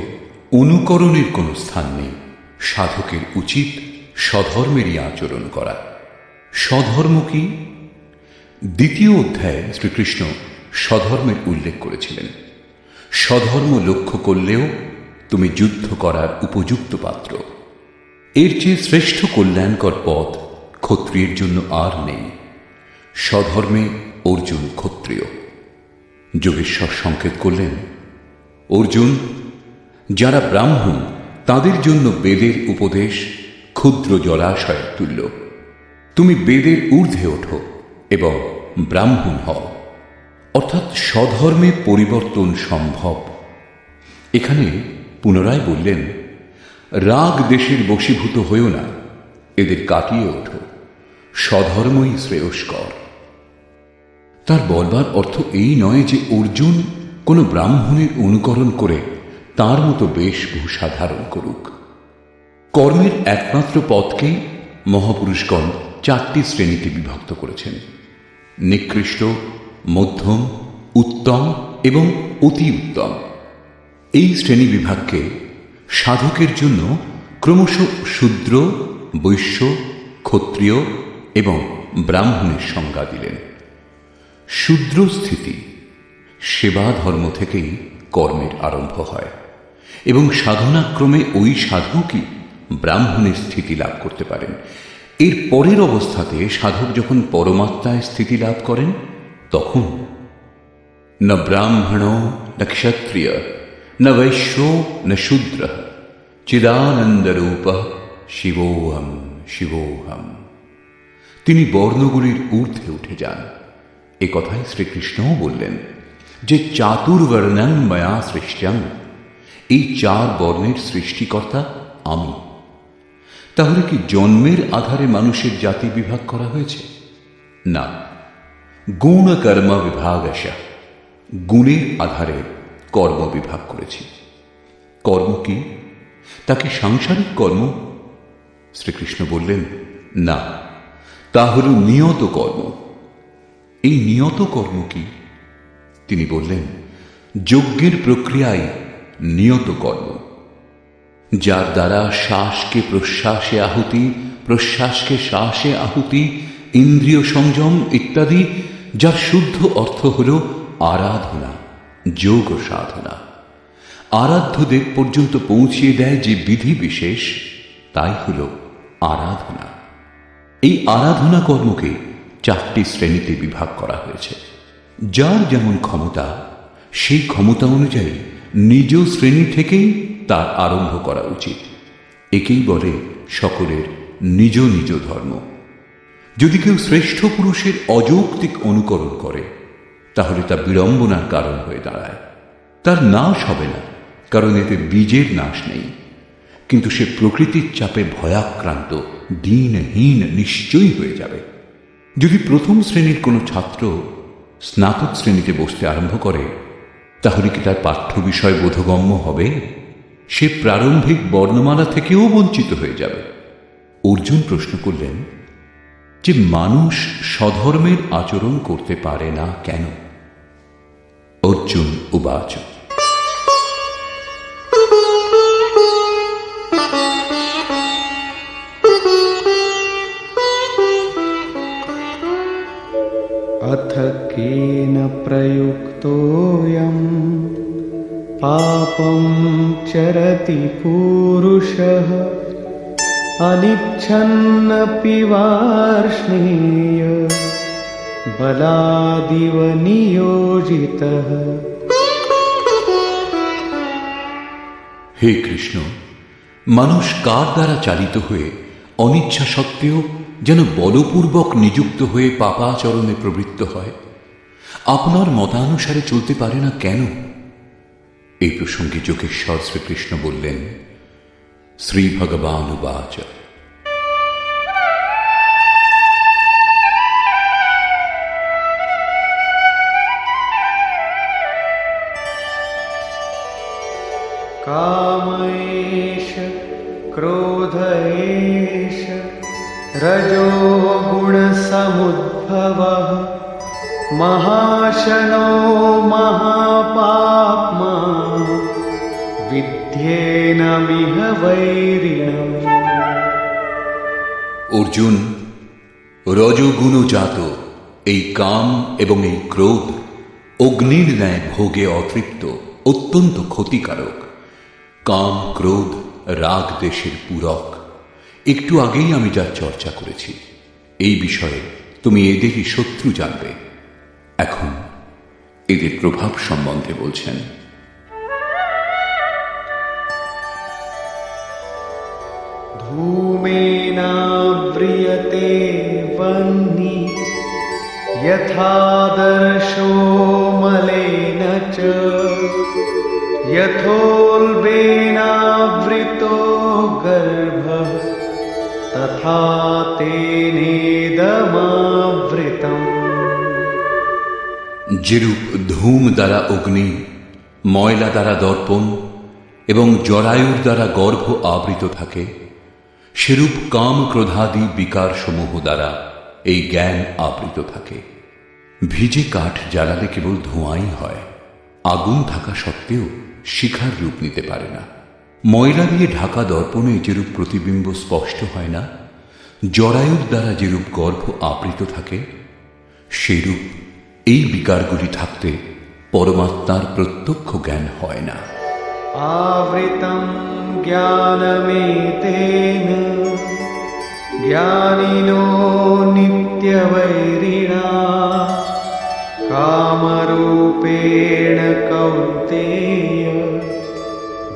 অনুকরণের কোনো স্থান নেই। সাধকের উচিত স্বধর্মেরই আচরণ করা। স্বধর্ম কি? 2য় অধ্যায়ে শ্রীকৃষ্ণ স্বধর্মের উল্লেখ করেছিলেন। স্বধর্ম লক্ষ্য করলেও তুমি যুদ্ধ করার উপযুক্ত পাত্র। এর চেয়ে শ্রেষ্ঠ কল্যাণকর পথ ক্ষত্রিয়ের জন্য আর নেই। স্বধর্মে অর্জুন ক্ষত্রিয়। যোগেশ্বর সংকেত করলেন, অর্জুন, যারা ব্রাহ্মণ তাদের জন্য বেদের উপদেশ ক্ষুদ্র জলাশয়ের তুল্য। তুমি বেদের ঊর্ধ্বে ওঠো এবং ব্রাহ্মণ হও, অর্থাৎ স্বধর্মে পরিবর্তন সম্ভব। এখানে পুনরায় বললেন, রাগ দেশের বশীভূত হয়েও না, এদের কাটিয়ে ওঠো, স্বধর্মই শ্রেয়স্কর। তার বলবার অর্থ এই নয় যে অর্জুন কোনো ব্রাহ্মণের অনুকরণ করে তার মতো বেশভূষা ধারণ করুক। কর্মের একমাত্র পথকেই মহাপুরুষগণ 4টি শ্রেণীতে বিভক্ত করেছেন: নিকৃষ্ট, মধ্যম, উত্তম এবং অতি উত্তম। এই শ্রেণী বিভাগকে সাধকের জন্য ক্রমশ শূদ্র, বৈশ্য, ক্ষত্রিয় এবং ব্রাহ্মণের সংজ্ঞা দিলেন। শূদ্র স্থিতি সেবা ধর্ম থেকেই কর্মের আরম্ভ হয় এবং সাধনাক্রমে ওই সাধকই ব্রাহ্মণের স্থিতি লাভ করতে পারেন। এর পরের অবস্থাতে সাধক যখন পরমাত্মায় স্থিতি লাভ করেন তখন না ব্রাহ্মণ না ক্ষত্রিয় না বৈশ্য না শূদ্র চিদানন্দরূপ শিবোহম শিবোহম। তিনি বর্ণগুলির ঊর্ধ্বে উঠে যান। এ কথাই শ্রীকৃষ্ণও বললেন যে চাতুর্বর্ণং ময়া সৃষ্টং, এই 4 বর্ণের সৃষ্টিকর্তা আমি। তাহলে কি জন্মের আধারে মানুষের জাতি বিভাগ করা হয়েছে? না, গুণ কর্ম বিভাগশ, গুণের আধারে কর্ম বিভাগ করেছি। কর্ম কি? তা কি সাংসারিক কর্ম? শ্রীকৃষ্ণ বললেন, না, তা হল নিয়ত কর্ম। এই নিয়ত কর্ম কি? তিনি বললেন, যজ্ঞের প্রক্রিয়ায় নিয়ত কর্ম, যার দ্বারা শ্বাসকে প্রশ্বাসে আহুতি, প্রশ্বাসকে শ্বাসে আহুতি, ইন্দ্রিয় সংযম ইত্যাদি, যার শুদ্ধ অর্থ হল আরাধনা, যোগ সাধনা। আরাধ্যদেব পর্যন্ত পৌঁছিয়ে দেয় যে বিধি বিশেষ, তাই হল আরাধনা। এই আরাধনা কর্মকে 4টি শ্রেণীতে বিভাগ করা হয়েছে। যার যেমন ক্ষমতা, সেই ক্ষমতা অনুযায়ী নিজ শ্রেণী থেকেই তার আরম্ভ করা উচিত। একেই বলে সকলের নিজ নিজ ধর্ম। যদি কেউ শ্রেষ্ঠ পুরুষের অযৌক্তিক অনুকরণ করে তাহলে তা বিড়ম্বনার কারণ হয়ে দাঁড়ায়। তার নাশ হবে না, কারণ এতে বীজের নাশ নেই, কিন্তু সে প্রকৃতির চাপে ভয়াক্রান্ত, দিনহীন নিশ্চয়ই হয়ে যাবে। যদি প্রথম শ্রেণীর কোনো ছাত্র স্নাতক শ্রেণীতে বসতে আরম্ভ করে তাহলে কি তার পাঠ্য বিষয় বোধগম্য হবে? সে প্রারম্ভিক বর্ণমালা থেকেও বঞ্চিত হয়ে যাবে। অর্জুন প্রশ্ন করলেন যে মানুষ স্বধর্মের আচরণ করতে পারে না কেন? अर्जुन उवाच अथ केन प्रयुक्तोऽयं पापं चरति पुरुषः अनिच्छन्नपि वार्ष्णेय बलादिव नियोजितः। हे कृष्ण, মানুষ কার দ্বারা চালিত হয়ে অনিচ্ছা সত্ত্বেও যেন বলপূর্বক নিযুক্ত হয়ে পাপাচরণে প্রবৃত্ত হয়, আপনার মতানুসারে চলতে পারে না কেন? এই প্রসঙ্গে যোগেশ্বর শ্রীকৃষ্ণ বললেন, শ্রী ভগবান উবাচ कामैष क्रोधैष रजो गुणसमुद्भवः महाशनो महापाप्मा विद्येनमिह वैरिणम्। অর্জুন, রজগুণজাত এই কাম এবং এই ক্রোধ অগ্নির ন্যায় ভোগে অতৃপ্ত, অত্যন্ত ক্ষতিকারক। কাম ক্রোধ রাগ দেশের পূরক। একটু আগেই আমি যার চর্চা করেছি, এই বিষয়ে তুমি এদেরই শত্রু জানবে। এখন এদের প্রভাব সম্বন্ধে বলছেন। धूमेनाव्रियते वह्नि यथादर्शो मलेन च यथोल्बेनावृतो गर्भः तथा तेनेदमावृतम्। যেরূপ ধূম দ্বারা অগ্নি, ময়লা দ্বারা দর্পণ এবং জরায়ুর দ্বারা গর্ভ আবৃত থাকে, সেরূপ কাম ক্রোধাদি বিকার সমূহ দ্বারা এই জ্ঞান আবৃত থাকে। ভিজে কাঠ জ্বালালে কেবল ধোঁয়াই হয়, আগুন থাকা সত্ত্বেও শিখার রূপ নিতে পারে না। ময়লা দিয়ে ঢাকা দর্পণে যেরূপ প্রতিবিম্ব স্পষ্ট হয় না, জরায়ুর দ্বারা যেরূপ গর্ভ আবৃত থাকে, সেরূপ এই বিকারগুলি থাকতে পরমাত্মার প্রত্যক্ষ জ্ঞান হয় না। आवृतं ज्ञानमेतेन ज्ञानिनो नित्यवैरिणा कामरूपेण कौन्तेय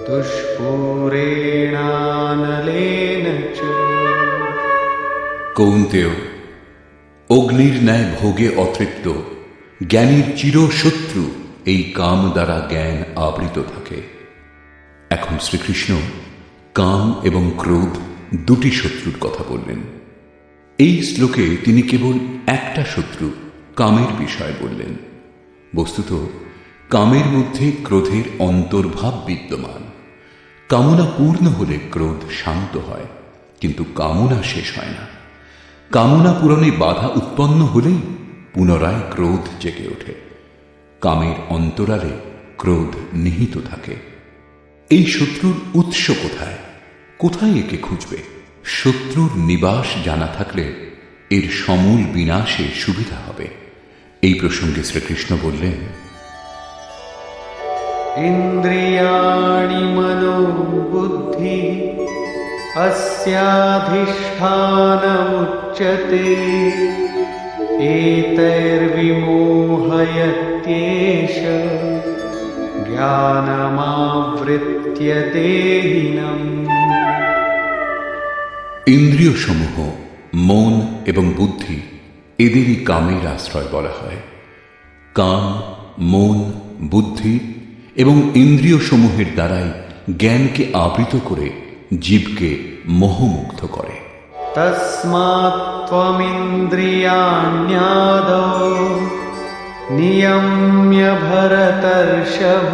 दुष्पूरेणानलेन च। কৌন্তেয়, অগ্নির ন্যায় ভোগে অতৃপ্ত জ্ঞানীর চিরশত্রু এই কাম দ্বারা জ্ঞান আবৃত থাকে। এখন শ্রীকৃষ্ণ কাম এবং ক্রোধ দুটি শত্রুর কথা বললেন। এই শ্লোকে তিনি কেবল একটা শত্রু কামের বিষয় বললেন। বস্তুত কামের মধ্যে ক্রোধের অন্তর্ভাব বিদ্যমান। কামনা পূর্ণ হলে ক্রোধ শান্ত হয়, কিন্তু কামনা শেষ হয় না। কামনা পূরণে বাধা উৎপন্ন হলেই পুনরায় ক্রোধ জেগে ওঠে। কামের অন্তরালে ক্রোধ নিহিত থাকে। এই শত্রুর উৎস কোথায়, কোথায় একে খুঁজবে? শত্রুর নিবাস জানা থাকলে এর সমূল বিনাশে সুবিধা হবে। এই প্রসঙ্গে শ্রীকৃষ্ণ বললেন, ইন্দ্রিয়াণি মনো বুদ্ধি अस्याधिष्ठानमुच्यते एतैर्विमोहयत्येष ज्ञानमावृत्य देहिनम्। ইন্দ্রিয় সমূহ মন এবং বুদ্ধি, এদেরই কামের আশ্রয় বলা হয়। কাম, মন, বুদ্ধি এবং ইন্দ্রিয় সমূহের দ্বারাই জ্ঞানকে আবৃত করে জীবকে মোহমুক্ত করে। তস্মাৎ ত্বমিন্দ্রিয়াণ্যাদৌ নিয়ম্য ভরতর্ষভ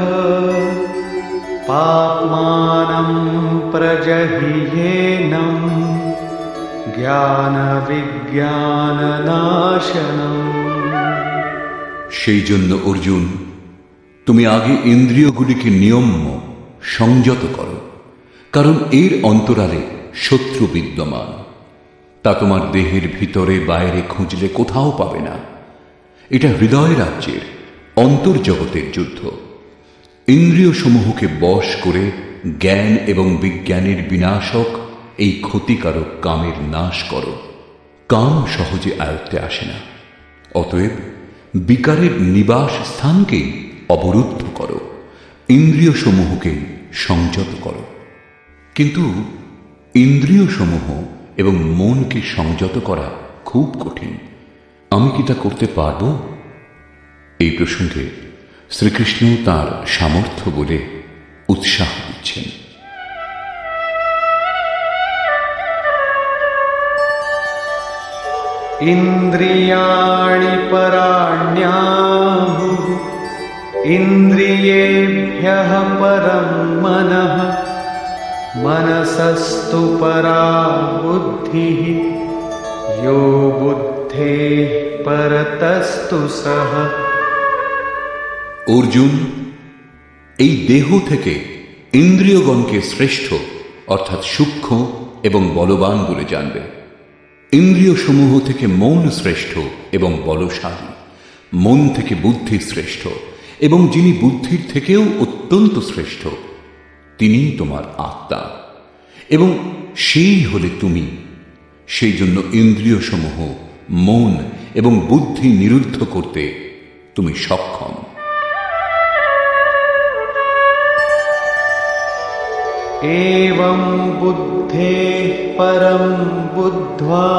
পাপ্মানং প্রজহিয়েনং জ্ঞান বিজ্ঞান নাশনম। সেই জন্য অর্জুন, তুমি আগে ইন্দ্রিয়গুলিকে নিয়ম্য সংযত করো, কারণ এর অন্তরালে শত্রু বিদ্যমান। তা তোমার দেহের ভিতরে বাইরে খুঁজলে কোথাও পাবে না। এটা হৃদয় রাজ্যের অন্তর্জগতের যুদ্ধ। ইন্দ্রিয় সমূহকে বশ করে জ্ঞান এবং বিজ্ঞানের বিনাশক এই ক্ষতিকারক কামের নাশ করো। কাম সহজে আয়ত্তে আসে না, অতএব বিকারের নিবাস স্থানকেই অবরুদ্ধ করো, ইন্দ্রিয় সমূহকে সংযত করো। কিন্তু ইন্দ্রিয় সমূহ এবং মনকে সংযত করা খুব কঠিন। আমি কি তা করতে পারব? এই প্রসঙ্গে শ্রীকৃষ্ণ তাঁর সামর্থ্য বলে উৎসাহ দিচ্ছেন। ইন্দ্রিয়াণি পরাণ্যাহুঃ ইন্দ্রিয়েভ্যঃ পরম মনঃ মনসস্তু পরা বুদ্ধিঃ ইয়ো বুদ্ধেঃ পরতস্তু সঃ। অর্জুন, এই দেহ থেকে ইন্দ্রিয়গণকে শ্রেষ্ঠ অর্থাৎ সূক্ষ্ম এবং বলবান বলে জানবে। ইন্দ্রিয় সমূহ থেকে মন শ্রেষ্ঠ এবং বলশালী, মন থেকে বুদ্ধি শ্রেষ্ঠ, এবং যিনি বুদ্ধির থেকেও অত্যন্ত শ্রেষ্ঠ তিনিই তোমার আত্মা, এবং সেই হলে তুমি। সেই জন্য ইন্দ্রিয় সমূহ, মন এবং বুদ্ধি নিরুদ্ধ করতে তুমি সক্ষম। एवं बुद्धेः परं बुद्ध्वा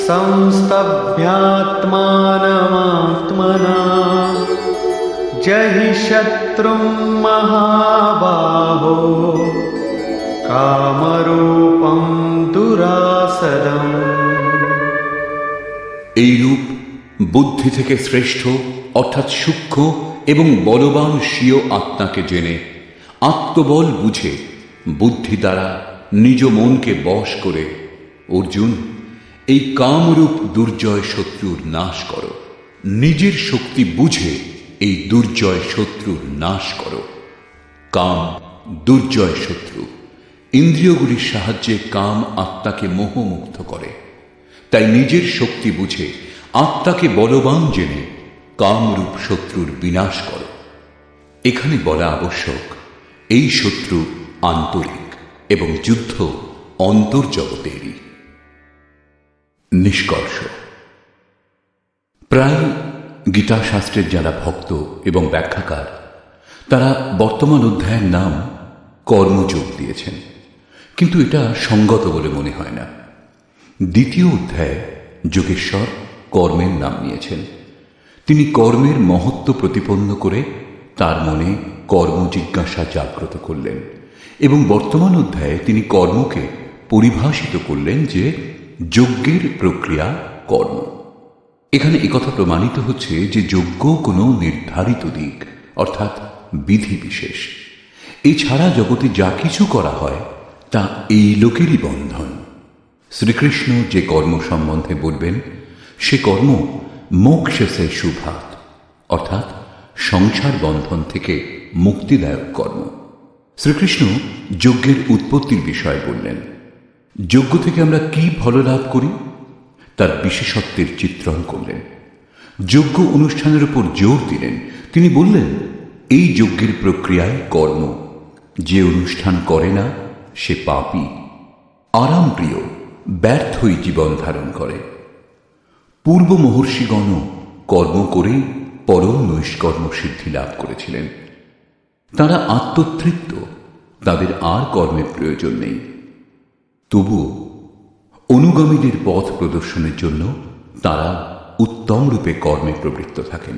संस्तभ्यात्मानमात्मना जहि शत्रुं महाबाहो कामरूपं दुरासदम्। এইরূপ বুদ্ধি থেকে শ্রেষ্ঠ অর্থাৎ সূক্ষ্ম এবং বলবান স্বীয় আত্মাকে জেনে আত্মবল বুঝে বুদ্ধি দ্বারা নিজ মনকে বশ করে অর্জুন এই কামরূপ দুর্জয় শত্রুর নাশ করো। নিজের শক্তি বুঝে এই দুর্জয় শত্রুর নাশ করো। কাম দুর্জয় শত্রু। ইন্দ্রিয়গুলির সাহায্যে কাম আত্মাকে মোহমুগ্ধ করে। তাই নিজের শক্তি বুঝে আত্মাকে বলবান জেনে কামরূপ শত্রুর বিনাশ করো। এখানে বলা আবশ্যক, এই শত্রু আন্তরিক এবং যুদ্ধ অন্তর্জগতেরই। নিষ্কর্ষ, প্রায় গীতাশাস্ত্রের যারা ভক্ত এবং ব্যাখ্যাকার তারা বর্তমান অধ্যায়ের নাম কর্মযোগ দিয়েছেন, কিন্তু এটা সঙ্গত বলে মনে হয় না। দ্বিতীয় অধ্যায়ে যোগেশ্বর কর্মের নাম নিয়েছেন। তিনি কর্মের মহত্ব প্রতিপন্ন করে তার মনে কর্ম জিজ্ঞাসা জাগ্রত করলেন, এবং বর্তমান অধ্যায়ে তিনি কর্মকে পরিভাষিত করলেন যে যজ্ঞের প্রক্রিয়া কর্ম। এখানে একথা প্রমাণিত হচ্ছে যে যজ্ঞ কোনো নির্ধারিত দিক অর্থাৎ বিধি বিশেষ। এছাড়া জগতে যা কিছু করা হয় তা এই লোকেরই বন্ধন। শ্রীকৃষ্ণ যে কর্ম সম্বন্ধে বলবেন সে কর্ম মোক্ষসে শুভাত অর্থাৎ সংসার বন্ধন থেকে মুক্তিদায়ক কর্ম। শ্রীকৃষ্ণ যজ্ঞের উৎপত্তির বিষয়ে বললেন। যজ্ঞ থেকে আমরা কি ফললাভ করি তার বিশেষত্বের চিত্রণ করলেন। যজ্ঞ অনুষ্ঠানের উপর জোর দিলেন। তিনি বললেন, এই যজ্ঞের প্রক্রিয়ায় কর্ম। যে অনুষ্ঠান করে না সে পাপী, আরামপ্রিয়, ব্যর্থই জীবন ধারণ করে। পূর্ব মহর্ষিগণও কর্ম করে পরম নৈষ্কর্ম সিদ্ধি লাভ করেছিলেন। তারা আত্মতৃপ্ত, তাদের আর কর্মের প্রয়োজন নেই। তবুও অনুগামীদের পথ প্রদর্শনের জন্য তারা উত্তম রূপে কর্মে প্রবৃত্ত থাকেন।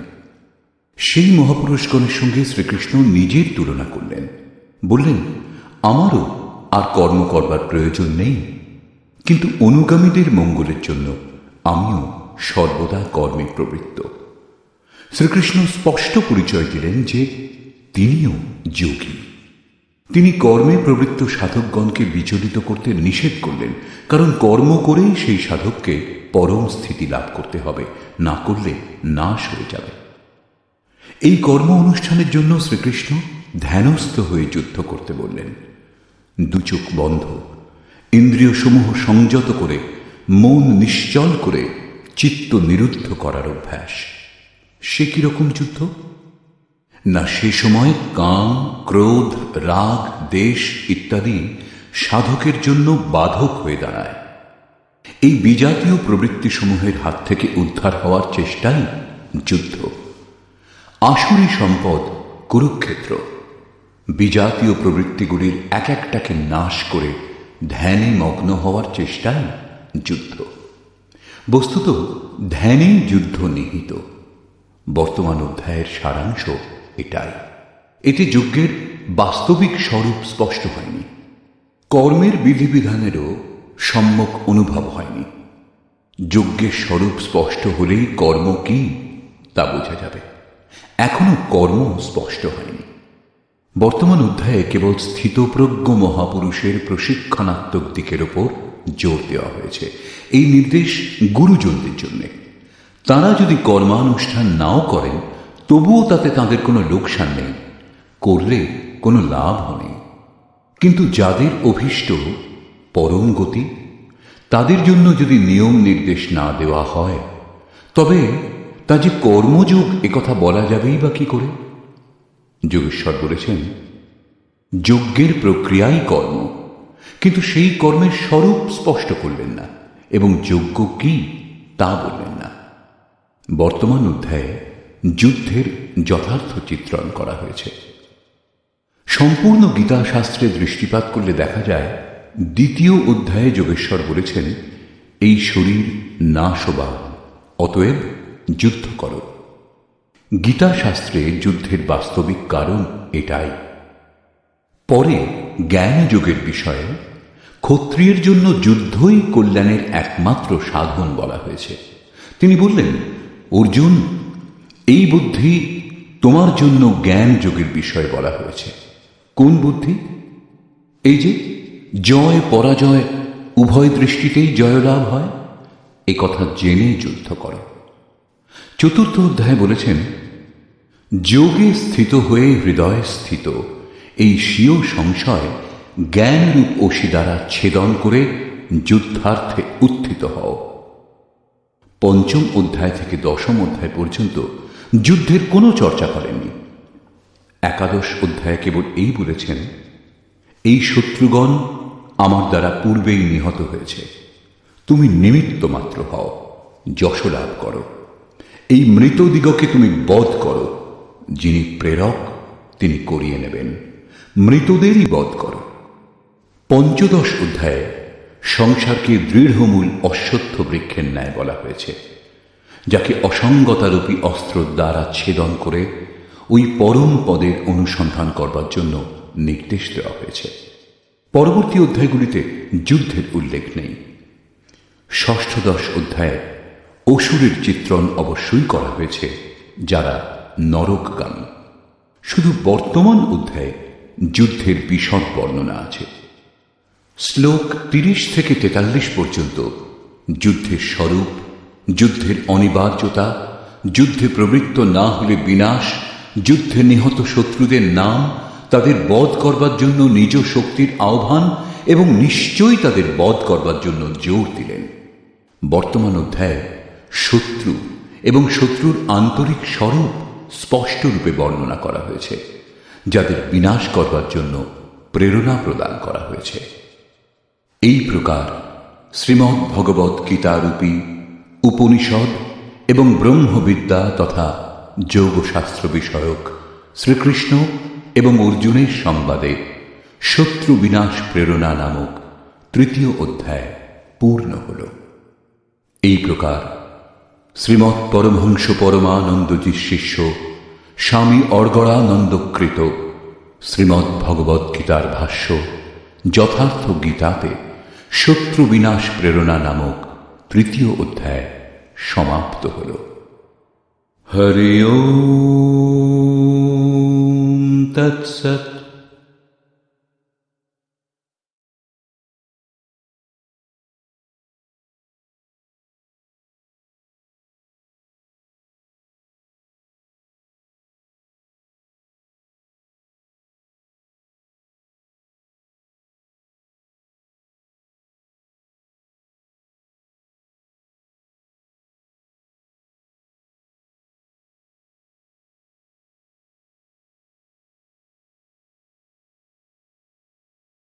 সেই মহাপুরুষগণের সঙ্গে শ্রীকৃষ্ণ নিজের তুলনা করলেন। বললেন, আমারও আর কর্ম করবার প্রয়োজন নেই, কিন্তু অনুগামীদের মঙ্গলের জন্য আমিও সর্বদা কর্মে প্রবৃত্ত। শ্রীকৃষ্ণ স্পষ্ট পরিচয় দিলেন যে তিনিও যোগী। তিনি কর্মে প্রবৃত্ত সাধকগণকে বিচলিত করতে নিষেধ করলেন, কারণ কর্ম করেই সেই সাধককে পরম স্থিতি লাভ করতে হবে, না করলে নাশ হয়ে যাবে। এই কর্ম অনুষ্ঠানের জন্য শ্রীকৃষ্ণ ধ্যানস্থ হয়ে যুদ্ধ করতে বললেন। দুচোখ বন্ধ, ইন্দ্রিয় সমূহ সংযত করে, মন নিশ্চল করে চিত্ত নিরুদ্ধ করার অভ্যাস। সে কিরকম যুদ্ধ? না সে সময় কাম, ক্রোধ, রাগ, দেশ ইত্যাদি সাধকের জন্য বাধক হয়ে দাঁড়ায়। এই বিজাতীয় প্রবৃত্তিসমূহের হাত থেকে উদ্ধার হওয়ার চেষ্টাই যুদ্ধ। আসুরি সম্পদ কুরুক্ষেত্র। বিজাতীয় প্রবৃত্তিগুলির এক একটাকে নাশ করে ধ্যানে মগ্ন হওয়ার চেষ্টাই যুদ্ধ। বস্তুত ধ্যানেই যুদ্ধ নিহিত। বর্তমান অধ্যায়ের সারাংশ এটাই। এতে যজ্ঞের বাস্তবিক স্বরূপ স্পষ্ট হয়নি, কর্মের বিধিবিধানেরও সম্যক অনুভব হয়নি। যজ্ঞের স্বরূপ স্পষ্ট হলেই কর্ম কি তা বোঝা যাবে। এখনো কর্ম স্পষ্ট হয়নি। বর্তমান অধ্যায়ে কেবল স্থিতপ্রজ্ঞ মহাপুরুষের প্রশিক্ষণাত্মক দিকের ওপর জোর দেওয়া হয়েছে। এই নির্দেশ গুরুজনদের জন্য। তাঁরা যদি কর্মানুষ্ঠান নাও করেন তবুও তাতে তাঁদের কোনো লোকসান নেই, করলে কোনো লাভও নেই। কিন্তু যাদের অভীষ্ট পরম গতি, তাদের জন্য যদি নিয়ম নির্দেশ না দেওয়া হয় তবে তা যে কর্মযোগ একথা বলা যাবেই বা কি করে? যোগেশ্বর বলেছেন, যজ্ঞের প্রক্রিয়াই কর্ম, কিন্তু সেই কর্মের স্বরূপ স্পষ্ট করলেন না এবং যজ্ঞ কি তা বললেন না। বর্তমান অধ্যায়ে যুদ্ধের যথার্থ চিত্রণ করা হয়েছে। সম্পূর্ণ গীতা শাস্ত্রে দৃষ্টিপাত করলে দেখা যায়, দ্বিতীয় অধ্যায়ে যোগেশ্বর বলেছেন, এই শরীর নাশবান, অতএব যুদ্ধ করো। গীতা শাস্ত্রে যুদ্ধের বাস্তবিক কারণ এটাই। পরে জ্ঞান যোগের বিষয়ে ক্ষত্রিয়ের জন্য যুদ্ধই কল্যাণের একমাত্র সাধন বলা হয়েছে। তিনি বললেন, অর্জুন, এই বুদ্ধি তোমার জন্য জ্ঞান যোগের বিষয় বলা হয়েছে। কোন বুদ্ধি? এই যে জয় পরাজয় উভয় দৃষ্টিতেই জয়লাভ হয়, এ কথা জেনে যুদ্ধ করো। চতুর্থ অধ্যায়ে বলেছেন, যোগে স্থিত হয়ে হৃদয়ে স্থিত এই স্বীয় সংশয় জ্ঞানরূপ অসি দ্বারা ছেদন করে যুদ্ধার্থে উত্থিত হও। পঞ্চম অধ্যায় থেকে দশম অধ্যায় পর্যন্ত যুদ্ধের কোনো চর্চা করেননি। একাদশ অধ্যায়ে কেবল এই বলেছেন, এই শত্রুগণ আমার দ্বারা পূর্বেই নিহত হয়েছে, তুমি নিমিত্ত মাত্র হও, যশ লাভ করো। এই মৃতদিগকে তুমি বধ করো, যিনি প্রেরক তিনি করিয়ে নেবেন, মৃতদেরই বধ করো। পঞ্চদশ অধ্যায়ে সংসারকে দৃঢ়মূল অশ্বত্থ বৃক্ষের ন্যায় বলা হয়েছে, যাকে অসঙ্গতারূপী অস্ত্র দ্বারা ছেদন করে ওই পরম পদের অনুসন্ধান করবার জন্য নির্দেশ দেওয়া হয়েছে। পরবর্তী অধ্যায়গুলিতে যুদ্ধের উল্লেখ নেই। ষষ্ঠদশ অধ্যায়ে অসুরের চিত্রণ অবশ্যই করা হয়েছে, যারা নরকগামী। শুধু বর্তমান অধ্যায়ে যুদ্ধের বিশদ বর্ণনা আছে। শ্লোক 30 থেকে 43 পর্যন্ত যুদ্ধের স্বরূপ, যুদ্ধের অনিবার্যতা, যুদ্ধে প্রবৃত্ত না হলে বিনাশ, যুদ্ধে নিহত শত্রুদের নাম, তাদের বধ করবার জন্য নিজ শক্তির আহ্বান এবং নিশ্চয়ই তাদের বধ করবার জন্য জোর দিলেন। বর্তমান অধ্যায়ে শত্রু এবং শত্রুর আন্তরিক স্বরূপ স্পষ্ট রূপে বর্ণনা করা হয়েছে, যাদের বিনাশ করবার জন্য প্রেরণা প্রদান করা হয়েছে। এই প্রকার শ্রীমদ্ ভগবৎ গীতারূপী উপনিষদ এবং ব্রহ্মবিদ্যা তথা যোগশাস্ত্র বিষয়ক শ্রীকৃষ্ণ এবং অর্জুনের সংবাদে শত্রু বিনাশ প্রেরণা নামক তৃতীয় অধ্যায় পূর্ণ হল। এই প্রকার শ্রীমৎ পরমহংস পরমানন্দজির শিষ্য স্বামী অর্গড়ানন্দকৃত শ্রীমদ্ ভগবৎ গীতার ভাষ্য যথার্থ গীতাতে শত্রু বিনাশ প্রেরণা নামক তৃতীয় অধ্যায় সমাপ্ত হল। হরি ওম তৎসৎ।